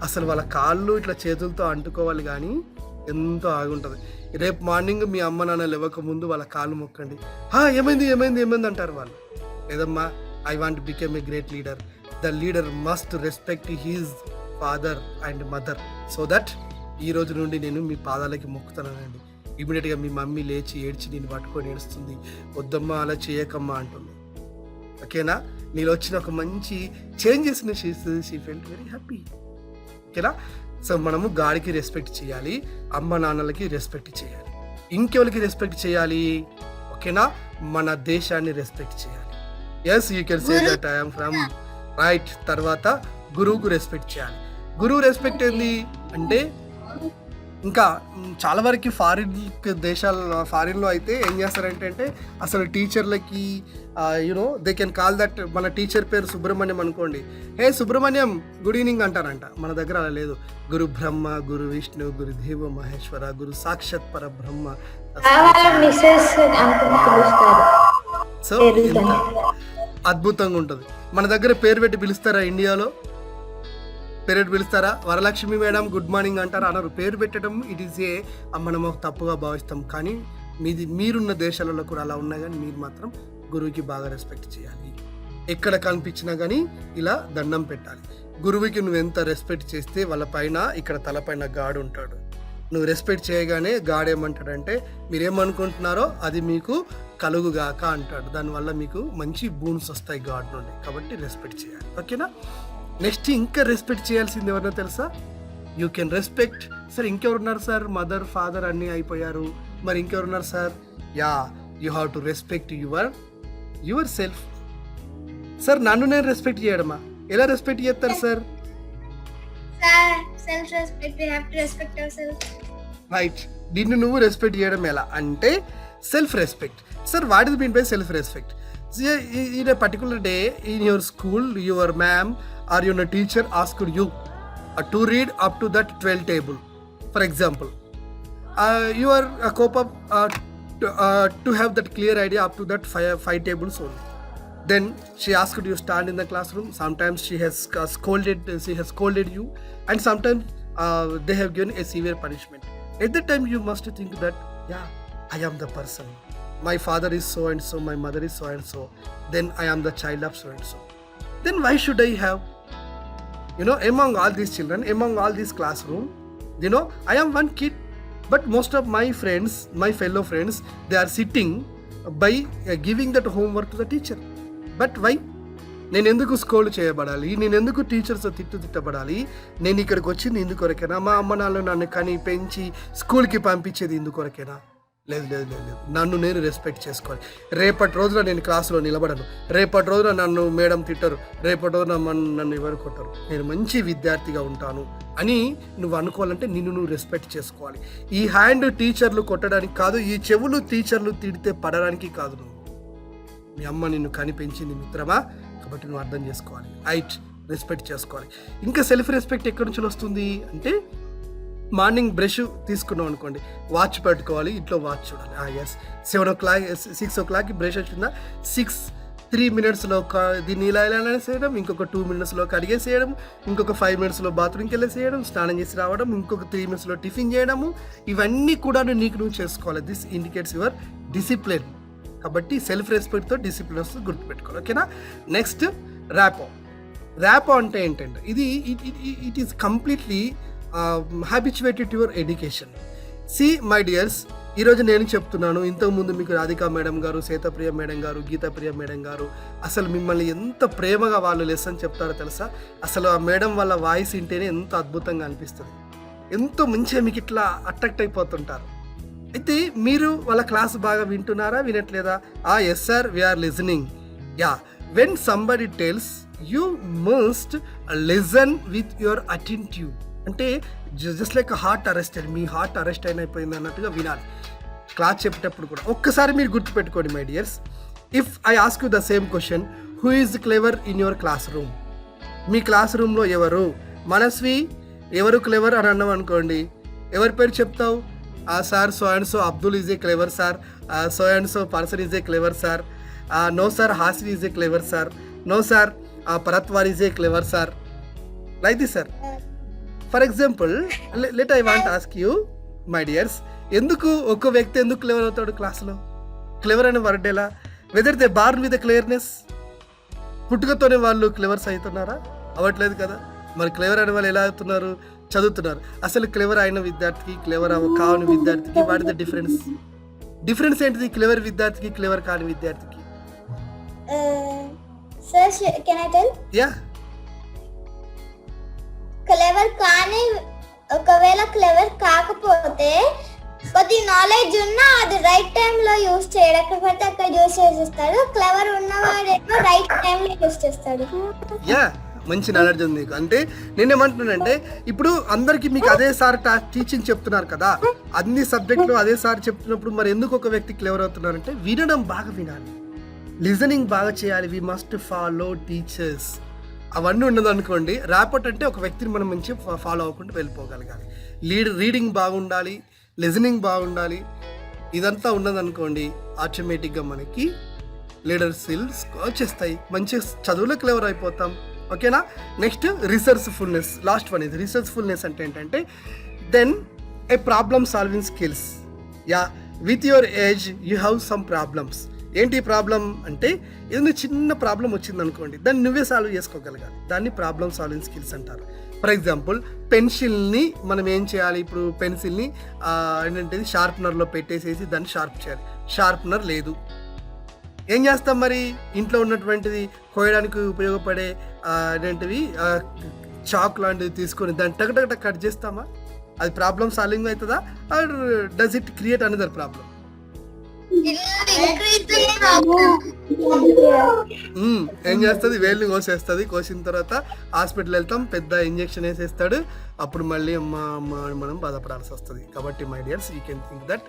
అసలు వాళ్ళ కాళ్ళు ఇట్లా చేతులతో అంటుకోవాలి, కానీ ఎంతో ఆగుంటుంది. రేపు మార్నింగ్ మీ అమ్మ నాన్న లేవక ముందు వాళ్ళ కాళ్ళు మొక్కండి. ఏమైంది అంటారు వాళ్ళు. లేదమ్మా, I want become a great leader. The leader must respect his father and mother. So that ఈ రోజు నుండి నేను మీ పాదాలకి మొక్కుతానండి. ఇమీడియట్గా మీ మమ్మీ లేచి ఏడ్చి నేను పట్టుకొని ఏడుస్తుంది, వద్దమ్మా అలా చేయకమ్మా అంటుంది. ఓకేనా? నీలో వచ్చిన ఒక మంచి చేంజెస్ని షీ ఫెల్ట్ వెరీ హ్యాపీ. ఓకేనా? సో మనము గాడికి రెస్పెక్ట్ చేయాలి, అమ్మ నాన్నలకి రెస్పెక్ట్ చేయాలి, ఇంకెవరికి రెస్పెక్ట్ చేయాలి? ఓకేనా? మన దేశాన్ని రెస్పెక్ట్ చేయాలి. Yes, you can say that I am from right. తర్వాత గురువుకు రెస్పెక్ట్ చేయాలి. గురువు రెస్పెక్ట్ ఏంది అంటే, ఇంకా చాలా వరకు ఫారిన్లో అయితే ఏం చేస్తారంటే అసలు టీచర్లకి దే కెన్ కాల్ దట్. మన టీచర్ పేరు సుబ్రహ్మణ్యం అనుకోండి, హే సుబ్రహ్మణ్యం గుడ్ ఈవినింగ్ అంటారంట. మన దగ్గర అలా లేదు. గురు బ్రహ్మ, గురు విష్ణు, గురు దేవ మహేశ్వర, గురు సాక్షాత్ పరబ్రహ్మ. సో ఎంత అద్భుతంగా ఉంటుంది. మన దగ్గర పేరు పెట్టి పిలుస్తారా ఇండియాలో? పేరు పిలుస్తారా? వరలక్ష్మి మేడం గుడ్ మార్నింగ్ అంటారా? అనరు. పేరు పెట్టడం ఇట్ ఈస్ ఏ మనం తప్పుగా భావిస్తాం, కానీ మీరున్న దేశాలలో కూడా అలా ఉన్నా కానీ మీరు మాత్రం గురువుకి బాగా రెస్పెక్ట్ చేయాలి. ఎక్కడ కనిపించినా కానీ ఇలా దండం పెట్టాలి. గురువుకి నువ్వు ఎంత రెస్పెక్ట్ చేస్తే వాళ్ళ పైన ఇక్కడ తలపైన గాడు ఉంటాడు. నువ్వు రెస్పెక్ట్ చేయగానే గాడు ఏమంటాడంటే మీరేమనుకుంటున్నారో అది మీకు కలుగుగాక అంటాడు. దానివల్ల మీకు మంచి బూన్స్ వస్తాయి గాడ్ నుండి. కాబట్టి రెస్పెక్ట్ చేయాలి. ఓకేనా? నెక్స్ట్ ఇంకా రెస్పెక్ట్ చేయాల్సింది ఎవరన్నా తెలుసా? You can respect. సార్ ఇంకెవరున్నారు సార్? మదర్ ఫాదర్ అన్నీ అయిపోయారు, మరి ఇంకెవరున్నారు sir? Yeah, you have to respect your self. Sir నన్ను నేను రెస్పెక్ట్ చేయడమా? ఎలా రెస్పెక్ట్ చేస్తారు sir? Self respect, we have to respect ourselves. Right. దీన్ని నువ్వు రెస్పెక్ట్ చేయడం ఎలా అంటే self respect. Sir what is mean by self respect? In a particular day in your school your ma'am or your teacher asked you to read up to that 12 table. For example, you are a cope up to have that clear idea up to that 5 tables only. Then she asked you to stand in the classroom. Sometimes she has scolded you, and sometimes they have given a severe punishment. At that time you must think that yeah, I am the person, my father is so and so, my mother is so and so, then I am the child of so and so. Then why should I have, among all these children, among all this classroom, I am one kid, but most of my friends, my fellow friends, they are sitting by giving that homework to the teacher. But why? నేను ఎందుకు scold చేయబడాలి? నేను ఎందుకు teachers తిట్టబడాలి? నేను ఇక్కడికి వచ్చింది ఇందుకొరకేనా? మా అమ్మ నాన్న నన్ను కని పెంచి స్కూల్కి పంపించేది ఇందుకొరకేనా? లేదు. నన్ను నేను రెస్పెక్ట్ చేసుకోవాలి. రేపటి రోజున నేను క్లాసులో నిలబడను, రేపటి రోజున నన్ను మేడం తిట్టరు, రేపటి రోజున నన్ను ఎవరు కొట్టరు, నేను మంచి విద్యార్థిగా ఉంటాను అని నువ్వు అనుకోవాలంటే నిన్ను నువ్వు రెస్పెక్ట్ చేసుకోవాలి. ఈ హ్యాండ్ టీచర్లు కొట్టడానికి కాదు, ఈ చెవులు టీచర్లు తిడితే పడడానికి కాదు. నువ్వు మీ అమ్మ నిన్ను కనిపెంచింది మిత్రమా, కాబట్టి నువ్వు అర్థం చేసుకోవాలి. రైట్, రెస్పెక్ట్ చేసుకోవాలి. ఇంకా సెల్ఫ్ రెస్పెక్ట్ ఎక్కడి నుంచి వస్తుంది అంటే మార్నింగ్ బ్రష్ తీసుకున్నాం అనుకోండి, వాచ్ పెట్టుకోవాలి, ఇంట్లో వాచ్ చూడాలి. ఎస్ 7 o'clock 6 o'clock బ్రష్ వచ్చిందా, 6-3 minutesలో దీన్ని ఇలా అనేసేయడం, ఇంకొక 2 minutesలో కడిగేసేయడం, ఇంకొక 5 minutesలో బాత్రూమ్కి వెళ్ళేసేయడం, స్నానం చేసి రావడం, ఇంకొక 3 minutesలో టిఫిన్ చేయడము, ఇవన్నీ కూడా నీకు నువ్వు చేసుకోవాలి. This indicates your discipline. కాబట్టి సెల్ఫ్ రెస్పెక్ట్తో డిసిప్లిన్ వస్తుంది, గుర్తుపెట్టుకోవాలి. ఓకేనా? నెక్స్ట్ ర్యాపో అంటే ఏంటంటే it is completely habituated to your education. See my dears, ఈరోజు నేను చెప్తున్నాను, ఇంతకుముందు మీకు రాధికా మేడం గారు, శ్వేతప్రియ మేడం గారు, గీతాప్రియ మేడం గారు అసలు మిమ్మల్ని ఎంత ప్రేమగా వాళ్ళు లెసన్ చెప్తారో తెలుసా? అసలు ఆ మేడం వాళ్ళ వాయిస్ వింటేనే ఎంత అద్భుతంగా అనిపిస్తుంది, ఎంతో మంచిగా మీకు ఇట్లా అట్రాక్ట్ అయిపోతుంటారు. అయితే మీరు వాళ్ళ క్లాస్ బాగా వింటున్నారా, వినట్లేదా? Yes sir, we're listening. Yeah, when somebody tells you must listen with your attentive. అంటే జస్ట్ లైక్ హార్ట్ అరెస్టెడ్, మీ హార్ట్ అరెస్ట్ అయిపోయింది అన్నట్టుగా వినాలి క్లాస్ చెప్పేటప్పుడు కూడా. ఒక్కసారి మీరు గుర్తుపెట్టుకోండి my dears, if I ask you the same question, who is clever in your class room? మీ క్లాస్ రూమ్లో ఎవరు? మనస్వి ఎవరు క్లెవర్ అని అన్నాం అనుకోండి, ఎవరి పేరు చెప్తావు? Sir so and so Abdul is a clever sir, so and so person is a clever sir, no sir Haseen is a clever sir, no sir Paratwar is a clever sir, like this sir. For example let I want ask you my dears, ఎందుకు ఒక వ్యక్తి ఎందుకు clever అవుతాడు క్లాస్లో? Clever అనే word ఎలా? Whether they born with clearness, పుట్టుకతోనే వాళ్ళు క్లెవర్స్ అవుతున్నారా? అవ్వట్లేదు కదా. మరి క్లెవర్ అనే వాళ్ళు ఎలా అవుతున్నారు? చదువుతున్నారు. అసలు క్లెవర్ అయిన విద్యార్థికి, క్లెవర్ కాని విద్యార్థికి వాట్ ఇస్ ద డిఫరెన్స్ ఏంటిది? క్లెవర్ విద్యార్థికి, క్లెవర్ కాని విద్యార్థికి. Sir, can I tell? Yeah. Clever కానీ ఒకవేళ క్లెవర్ కాకపోతే కొద్ది నాలెడ్జ్ ఉన్నా అది రైట్ టైంలో యూజ్ చేయడు, ఎక్కడ పడితే అక్కడ యూజ్ చేసేస్తాడు. క్లెవర్ ఉన్నవాడేమో రైట్ టైంలో యూజ్ చేస్తాడు. యా, మంచి నాలెడ్జ్ ఉంది నీకు. అంటే నేనేమంటున్నానంటే ఇప్పుడు అందరికీ మీకు అదే సార్ టీచింగ్ చెప్తున్నారు కదా, అన్ని సబ్జెక్టులు అదే సార్ చెప్తున్నప్పుడు మరి ఎందుకు ఒక వ్యక్తి క్లెవర్ అవుతున్నారంటే వినడం బాగా వినాలి, లిజనింగ్ బాగా చేయాలి. We must follow teachers. అవన్నీ ఉన్నదనుకోండి, ర్యాపర్ట్ అంటే ఒక వ్యక్తిని మనం మంచిగా ఫాలో అవ్వకుండా వెళ్ళిపోగలగాలి. రీడింగ్ బాగుండాలి, లిజనింగ్ బాగుండాలి. ఇదంతా ఉన్నదనుకోండి, ఆటోమేటిక్గా మనకి లీడర్ స్కిల్స్ వచ్చేస్తాయి, మంచి చదువులో క్లెవర్ అయిపోతాం. ఓకేనా. నెక్స్ట్ రిసోర్స్ఫుల్నెస్, లాస్ట్ వన్ ఇది. రిసోర్స్ఫుల్నెస్ అంటే ఏంటంటే then a problem solving skills. Yeah, with your age you have some problems. ఏంటి ప్రాబ్లం అంటే ఏదైనా చిన్న ప్రాబ్లం వచ్చింది అనుకోండి, దాన్ని నువ్వే సాల్వ్ చేసుకోగలగాలి. దాన్ని ప్రాబ్లమ్ సాల్వింగ్ స్కిల్స్ అంటారు. ఫర్ ఎగ్జాంపుల్ పెన్సిల్ని మనం ఏం చేయాలి, ఇప్పుడు పెన్సిల్ని ఏంటంటే షార్ప్నర్లో పెట్టేసేసి దాన్ని షార్ప్ చేయాలి. షార్ప్నర్ లేదు, ఏం చేస్తాం మరి? ఇంట్లో ఉన్నటువంటిది కోయడానికి ఉపయోగపడే ఏంటివి చాక్ లాంటివి తీసుకొని దాన్ని టగటగట కట్ చేస్తామా? అది ప్రాబ్లమ్ సాల్వింగ్ అవుతుందా? Or does it create another problem? ఏం చేస్తుంది? వేళ్ళు కోసేస్తుంది. కోసిన తర్వాత హాస్పిటల్ వెళ్తాం, పెద్ద ఇంజెక్షన్ వేసేస్తాడు. అప్పుడు మళ్ళీ మనం బాధపడాల్సి వస్తుంది. కాబట్టి my dears, you can think that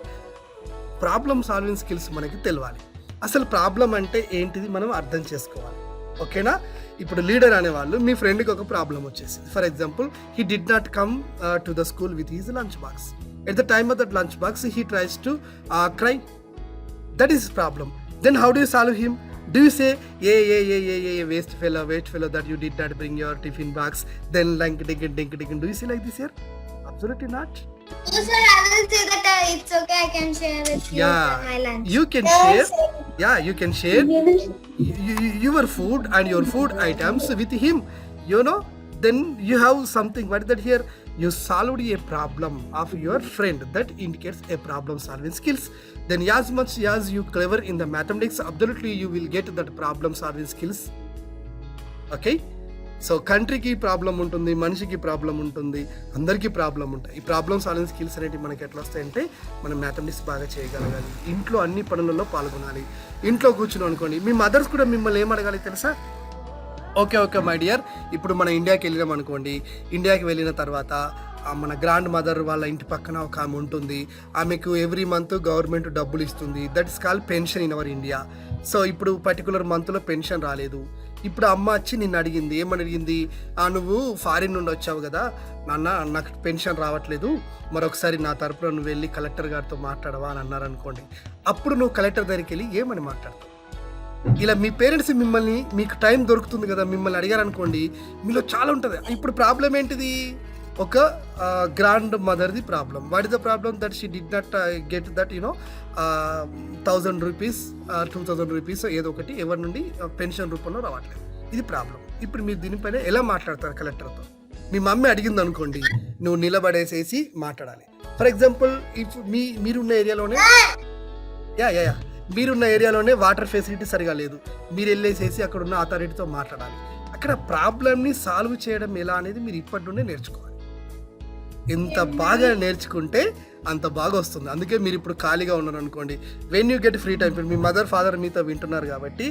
problem solving skills మనకి తెలియాలి. అసలు ప్రాబ్లం అంటే ఏంటిది మనం అర్థం చేసుకోవాలి. ఓకేనా. ఇప్పుడు లీడర్ అనేవాళ్ళు, మీ ఫ్రెండ్కి ఒక ప్రాబ్లం వచ్చేసింది. For example, he did not come to the school with his lunch box. At the time of that lunch box he tries to cry. That is problem. Then how do you solve him? Do you say, waste fellow, that you did not bring your tiffin box, then like ding. Do you say like this here? Absolutely not. No, sir, I will say that it's okay, I can share with you my lunch. You can share. Yeah, you can share your food and your food items with him. You know, then you have something. What is that here? You solved a problem of your friend. That indicates a problem solving skills. Then as much as you clever in the mathematics, absolutely you will get that problem solving skills. Okay. So కంట్రీకి problem ఉంటుంది, మనిషికి problem ఉంటుంది, అందరికీ problem ఉంటాయి. ఈ problem solving skills అనేవి మనకి ఎట్లా వస్తాయంటే మనం మ్యాథమెటిక్స్ బాగా చేయగలగాలి, ఇంట్లో అన్ని పనులలో పాల్గొనాలి. ఇంట్లో కూర్చుని అనుకోండి, మీ మదర్స్ కూడా మిమ్మల్ని ఏం అడగాలి తెలుసా? ఓకే మై డియర్, ఇప్పుడు మన ఇండియాకి వెళ్ళినాం అనుకోండి. ఇండియాకి వెళ్ళిన తర్వాత మన గ్రాండ్ మదర్ వాళ్ళ ఇంటి పక్కన ఒక ఆమె ఉంటుంది. ఆమెకు ఎవ్రీ మంత్ గవర్నమెంట్ డబ్బులు ఇస్తుంది. That is called pension in our India. So ఇప్పుడు పర్టికులర్ మంత్లో పెన్షన్ రాలేదు. ఇప్పుడు అమ్మ వచ్చి నిన్ను అడిగింది, ఏమని అడిగింది? నువ్వు ఫారిన్ నుండి వచ్చావు కదా నాన్న, నాకు పెన్షన్ రావట్లేదు, మరొకసారి నా తరపున నువ్వు వెళ్ళి కలెక్టర్ గారితో మాట్లాడవా అని అన్నారు అనుకోండి. అప్పుడు నువ్వు కలెక్టర్ దగ్గరికి వెళ్ళి ఏమని మాట్లాడతావు? ఇలా మీ పేరెంట్స్ మిమ్మల్ని, మీకు టైం దొరుకుతుంది కదా, మిమ్మల్ని అడిగారనుకోండి, మీలో చాలా ఉంటుంది. ఇప్పుడు ప్రాబ్లం ఏంటిది? ఒక గ్రాండ్ మదర్ది problem. What is the problem? That she did not get that 1000 rupees 2000 rupees ఏదో ఒకటి ఎవరి నుండి పెన్షన్ రూపంలో రావట్లేదు. ఇది ప్రాబ్లం. ఇప్పుడు మీరు దీనిపైన ఎలా మాట్లాడతారు కలెక్టర్తో? మీ మమ్మీ అడిగింది అనుకోండి, నువ్వు నిలబడేసేసి మాట్లాడాలి. ఫర్ ఎగ్జాంపుల్, ఇఫ్ మీరున్న ఏరియాలోనే మీరున్న ఏరియాలోనే వాటర్ ఫెసిలిటీ సరిగా లేదు, మీరు వెళ్ళేసేసి అక్కడ ఉన్న అథారిటీతో మాట్లాడాలి. అక్కడ ప్రాబ్లమ్ని సాల్వ్ చేయడం ఎలా అనేది మీరు ఇప్పటి నుండే నేర్చుకోవాలి. ఎంత బాగా నేర్చుకుంటే అంత బాగా వస్తుంది. అందుకే మీరు ఇప్పుడు ఖాళీగా ఉన్నారు అనుకోండి, when you get free time, ఇప్పుడు మీ మదర్ ఫాదర్ మీతో వింటున్నారు కాబట్టి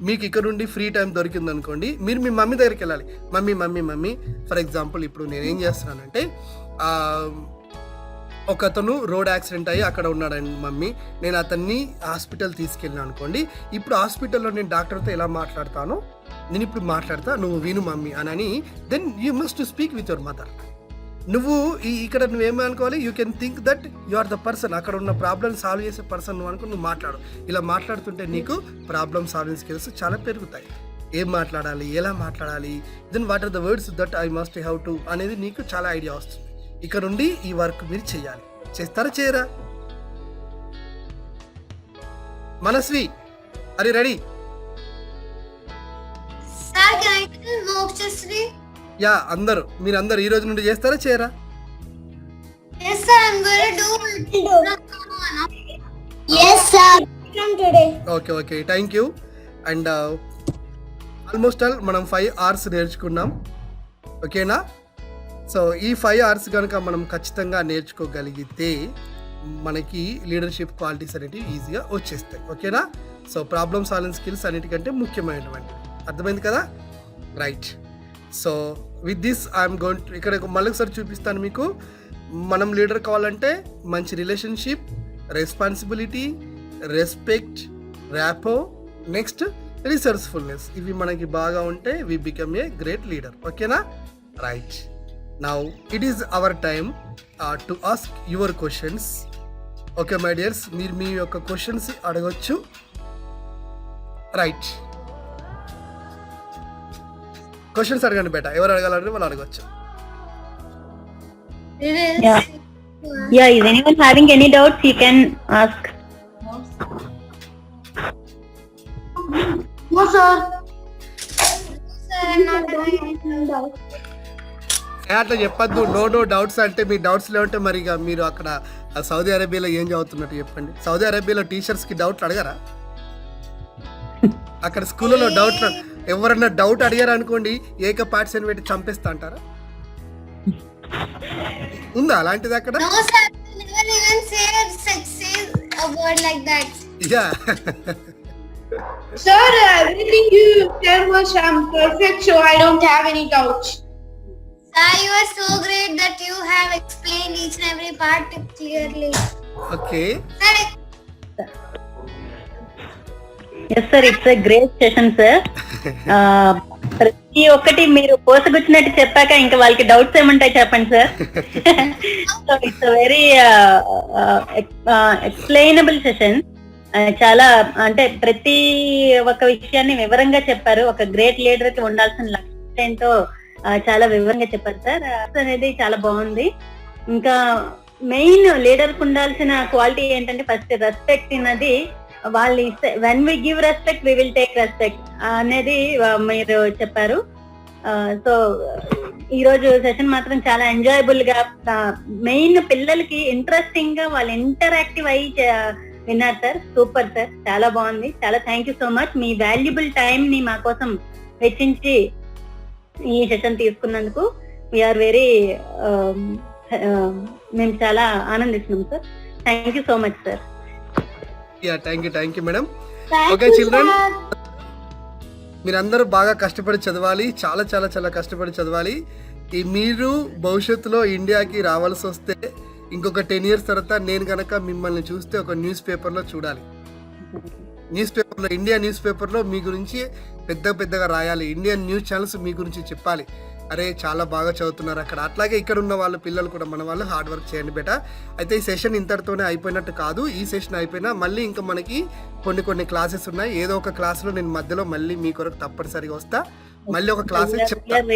మీకు ఇక్కడ నుండి ఫ్రీ టైం దొరికింది అనుకోండి, మీరు మీ మమ్మీ దగ్గరికి వెళ్ళాలి. మమ్మీ ఫర్ ఎగ్జాంపుల్, ఇప్పుడు నేనేం చేస్తున్నానంటే, ఒకతను రోడ్ యాక్సిడెంట్ అయ్యి అక్కడ ఉన్నాడండి మమ్మీ, నేను అతన్ని హాస్పిటల్ తీసుకెళ్ళినా అనుకోండి. ఇప్పుడు హాస్పిటల్లో నేను డాక్టర్తో ఎలా మాట్లాడతానో నేను ఇప్పుడు మాట్లాడతా, నువ్వు విను మమ్మీ అని. Then you must speak with your mother. నువ్వు ఇక్కడ నువ్వేమనుకోవాలి, you can think that you are the person, అక్కడ ఉన్న ప్రాబ్లమ్ సాల్వ్ చేసే పర్సన్ నువ్వు అనుకుని నువ్వు మాట్లాడు. ఇలా మాట్లాడుతుంటే నీకు ప్రాబ్లమ్ సాల్వింగ్ స్కిల్స్ చాలా పెరుగుతాయి. ఏం మాట్లాడాలి, ఎలా మాట్లాడాలి, then what are the words that I must have to అనేది నీకు చాలా ఐడియా వస్తుంది. ఇక్కడ నుండి ఈ వర్క్ మీరు చేయాలి. చేస్తారా చేయరా? మనస్వి, అరే రెడీ? యా, మీరందరూ ఈ రోజు నుండి చేస్తారా చేయరా? Yes sir, I'm going to do. Yes sir, from today. Okay thank you. And almost all మనం 5 hours నేర్చుకున్నాం. ఓకేనా? సో ఈ 5 hours కనుక మనం ఖచ్చితంగా నేర్చుకోగలిగితే మనకి లీడర్షిప్ క్వాలిటీస్ అనేటివి ఈజీగా వచ్చేస్తాయి. ఓకేనా? సో ప్రాబ్లమ్ సాల్వింగ్ స్కిల్స్ అన్నిటికంటే ముఖ్యమైనటువంటి, అర్థమైంది కదా? Right. So with this I'm going to, ఇక్కడ మళ్ళీ ఒకసారి చూపిస్తాను మీకు. మనం లీడర్ కావాలంటే మంచి relationship, responsibility, respect, rapport, next resourcefulness, ఇవి మనకి బాగా ఉంటే we become a great leader. ఓకేనా? Right. Now it is our time to ask your questions. Okay my dears, మీరు మీ యొక్క క్వశ్చన్స్ అడగొచ్చు. రైట్. క్వశ్చన్స్ అడగండి బేటా, ఎవరు అడగాలంటే వాళ్ళు అడగచ్చు. Yeah. Yeah, is anyone having any doubts? You can ask. No, sir. అట్లా చెప్పద్దు, నో డౌట్స్ అంటే మీ డౌట్స్ లేవంటే మరి ఇక మీరు అక్కడ సౌదీ అరేబియాలో ఏం చదువుతున్నట్టు చెప్పండి. సౌదీ అరేబియాలో టీచర్స్ కి డౌట్లు అడగరా? అక్కడ స్కూల్లో డౌట్లు ఎవరన్నా డౌట్ అడిగారు అనుకోండి, ఏక పార్ట్స్ పెట్టి చంపేస్తా అంటారా? ఉందా అలాంటిది అక్కడ? No sir, never even say a word like that. Yeah Sir, everything you said was perfect, so I don't have any doubts. Sir, you are so great that you have explained each and every part clearly. Okay. Sir, Yes sir, it's a great session sir. ప్రతి ఒక్కటి మీరు పోసగుచ్చినట్టు చెప్పాక ఇంకా వాళ్ళకి doubts ఏముంటాయి చెప్పండి sir. So it's very explainable session. చాలా అంటే ప్రతి ఒక్క విషయాన్ని వివరంగా చెప్పారు. ఒక గ్రేట్ లీడర్ కి ఉండాల్సిన లక్ష్యం ఏంటో చాలా వివరంగా చెప్పారు సార్. అనేది చాలా బాగుంది. ఇంకా మెయిన్ లీడర్ కు ఉండాల్సిన క్వాలిటీ ఏంటంటే ఫస్ట్ రెస్పెక్ట్ అన్నది వాళ్ళు ఇస్తే, when we give respect we will take respect అనేది మీరు చెప్పారు. సో ఈ రోజు సెషన్ మాత్రం చాలా ఎంజాయబుల్ గా, మెయిన్ పిల్లలకి ఇంట్రెస్టింగ్ గా వాళ్ళు ఇంటరాక్టివ్ అయ్యి విన్నారు సార్. సూపర్ సార్, చాలా బాగుంది. చాలా thank you so much. Me valuable time ని మా కోసం వెచ్చించి ఈ సెషన్ తీసుకున్నందుకు వీఆర్ వెరీ మేము చాలా ఆనందిస్తున్నాం sir. Thank you so much sir. Yeah thank you madam. Okay children, మీరందరూ బాగా కష్టపడి చదవాలి, చాలా చాలా చాలా కష్టపడి చదవాలి. మీరు భవిష్యత్తులో ఇండియాకి రావాల్సి వస్తే ఇంకొక 10 years తర్వాత నేను కనుక మిమ్మల్ని చూస్తే ఒక న్యూస్ పేపర్లో చూడాలి. న్యూస్ పేపర్లో, ఇండియా న్యూస్ పేపర్లో మీ గురించి పెద్దగా రాయాలి. ఇండియన్ న్యూస్ ఛానల్స్ మీ గురించి చెప్పాలి, అరే చాలా బాగా చదువుతున్నారు అక్కడ. అట్లాగే ఇక్కడ ఉన్న వాళ్ళ పిల్లలు కూడా, మన వాళ్ళు హార్డ్ వర్క్ చేయండి బేటా. అయితే ఈ సెషన్ ఇంతటితోనే అయిపోయినట్టు కాదు. ఈ సెషన్ అయిపోయినా మళ్ళీ ఇంకా మనకి కొన్ని క్లాసెస్ ఉన్నాయి. ఏదో ఒక క్లాస్లో నేను మధ్యలో మళ్ళీ మీ కొరకు తప్పనిసరిగా వస్తా, మళ్ళీ ఒక క్లాస్ చెప్తాను.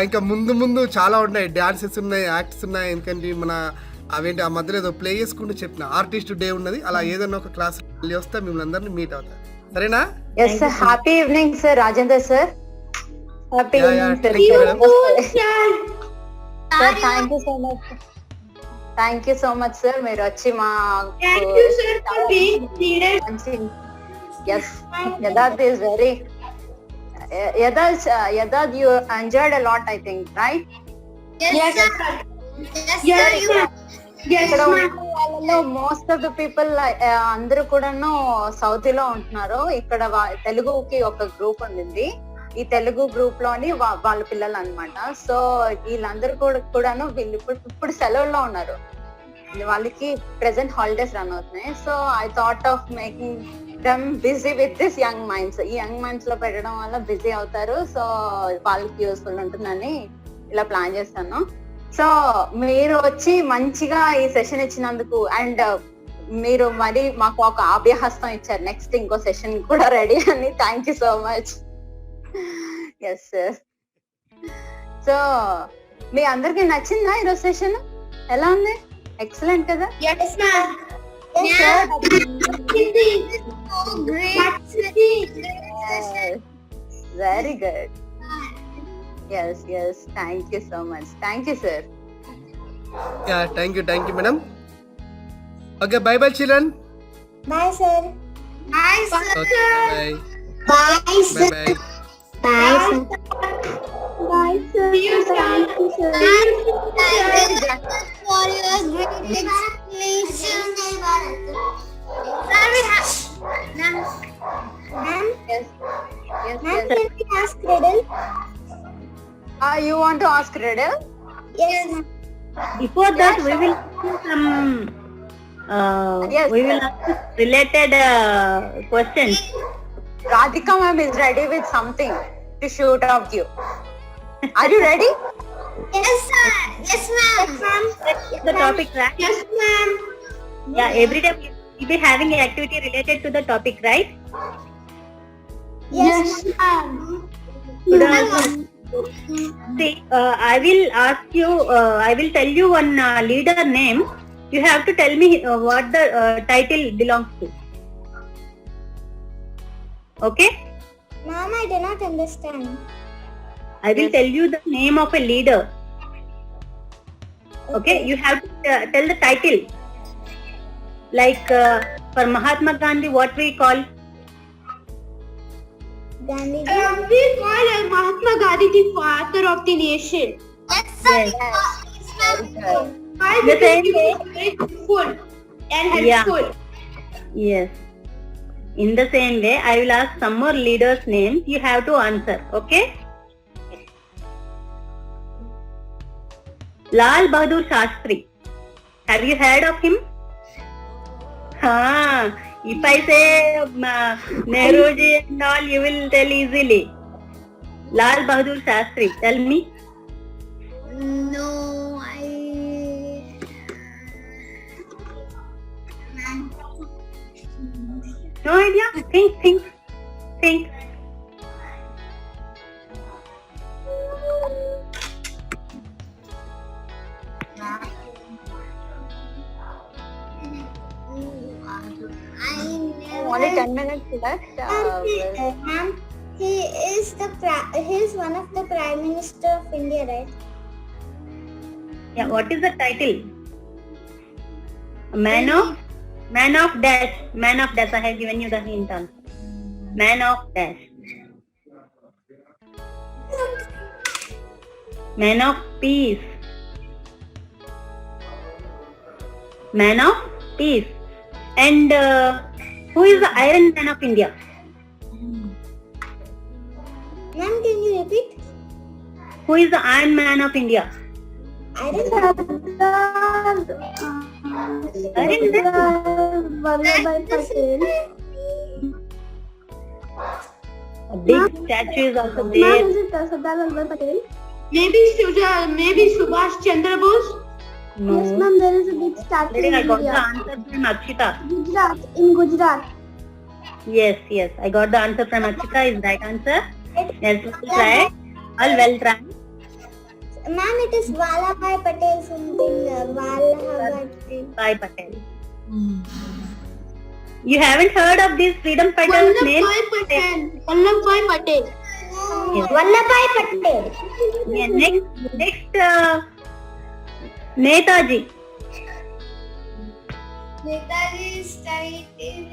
ఇంకా ముందు చాలా ఉన్నాయి, డాన్సెస్ ఉన్నాయి, యాక్ట్స్ ఉన్నాయి. ఎందుకంటే మన అవేంటి ఆ మధ్యలో ఏదో ప్లే చేసుకుంటూ చెప్పిన ఆర్టిస్ట్ డే ఉన్నది. అలా ఏదైనా ఒక క్లాస్ మళ్ళీ వస్తా, మిమ్మల్ని అందరినీ మీట్ అవుతా, సరేనా? Yes sir, happy evening sir. Rajendra sir, happy evening sir. Thank you, madam. Sir, thank you so much. Thank you so much sir. మీరు వచ్చి మా Thank you, sir, for being leader. Yes, Yadav is very Yadav, you enjoyed a lot I think, right? yes sir. Yes, sir. Yes, ఇక్కడ ma'am. ఉన్న వాళ్ళలో most of the people అందరూ కూడాను సౌదీలో ఉంటున్నారు. ఇక్కడ తెలుగుకి ఒక గ్రూప్ ఉంది. ఈ తెలుగు గ్రూప్ లోని వాళ్ళ పిల్లలు అన్నమాట. సో వీళ్ళందరూ కూడాను వీళ్ళు ఇప్పుడు సెలవుల్లో ఉన్నారు. వాళ్ళకి ప్రెసెంట్ హాలిడేస్ రన్ అవుతున్నాయి. So I thought of making them busy with this young minds. ఈ యంగ్ మైండ్స్ లో పెట్టడం వల్ల బిజీ అవుతారు. సో వాళ్ళకి యూస్ఫుల్ ఉంటుందని ఇలా ప్లాన్ చేస్తాను. సో మీరు వచ్చి మంచిగా ఈ సెషన్ ఇచ్చినందుకు, అండ్ మీరు మరి మాకు ఒక అభ్యహస్తం ఇచ్చారు, నెక్స్ట్ ఇంకో సెషన్ కూడా రెడీ అని. Thank you so much. Yes sir. So మీ అందరికి నచ్చిందా ఈరోజు సెషన్? ఎలా ఉంది? ఎక్సలెంట్ కదా? Yes, ma'am. Yes, sir. so great. Very good. Yes. Thank you so much. Thank you, sir. Yeah, thank you, madam. Okay, bye, children. Bye, sir. Bye, sir. Okay, Bye, sir. bye. Bye, sir. Bye, sir. See you, sir. Thank you for your great explanation. Sir, we have. Ma'am, Yes. can we ask riddle? You want to ask riddle? Yes, ma'am. Before that, we will do some. Yes, we will ask related questions. Radhika ma'am is ready with something to shoot off you. Are you ready? Yes, sir. Yes, ma'am. The topic, right? Yes, ma'am. Yeah, every day we'll be having an activity related to the topic, right? Yes, ma'am. Could also see. I will ask you. I will tell you one leader name. You have to tell me what the title belongs to. Okay. Ma'am, I do not understand. I will tell you the name of a leader. Okay. You have to tell the title. Like for Mahatma Gandhi, what we call? Gandhi. We call Mahatma Gandhi the father of the nation. Yes. Why? The Because same he way. was very helpful and Yeah. helpful. Yes. In the same way, I will ask some more leaders' names. You have to answer. Okay. Lal Bahadur Shastri. Have you heard of him? If I say Nehruji and all, you will tell easily. Lal Bahadur Shastri. Tell me. No, No idea. Think. Only 10 minutes left. Ma'am, he is one of the Prime Minister of India, right? Yeah. What is the title? Man of dash. Man of dash. I have given you the hint on. Man of dash. Man of peace. Man of peace. And who is the Iron Man of India? Ma'am, can you repeat? Who is the Iron Man of India? I don't know. Iron Man. Vallabhbhai Patel. A big statue is also there. Is it Sardar Vallabhbhai Patel? Maybe Subhash Chandra Bose. No. Yes, ma'am, there is a big statue Already I in got the India. answer from Akshita. Gujarat. Yes. I got the answer from Akshita. Is right answer. Yes, well tried. All well tried. Ma'am, it is Vallabhbhai Patel something. Vallabhbhai Patel. Bhai Patel. You haven't heard of this freedom fighter's name? Vallabhbhai Patel. Yes. Vallabhbhai Patel. Yeah, next Netaji. Netaji's title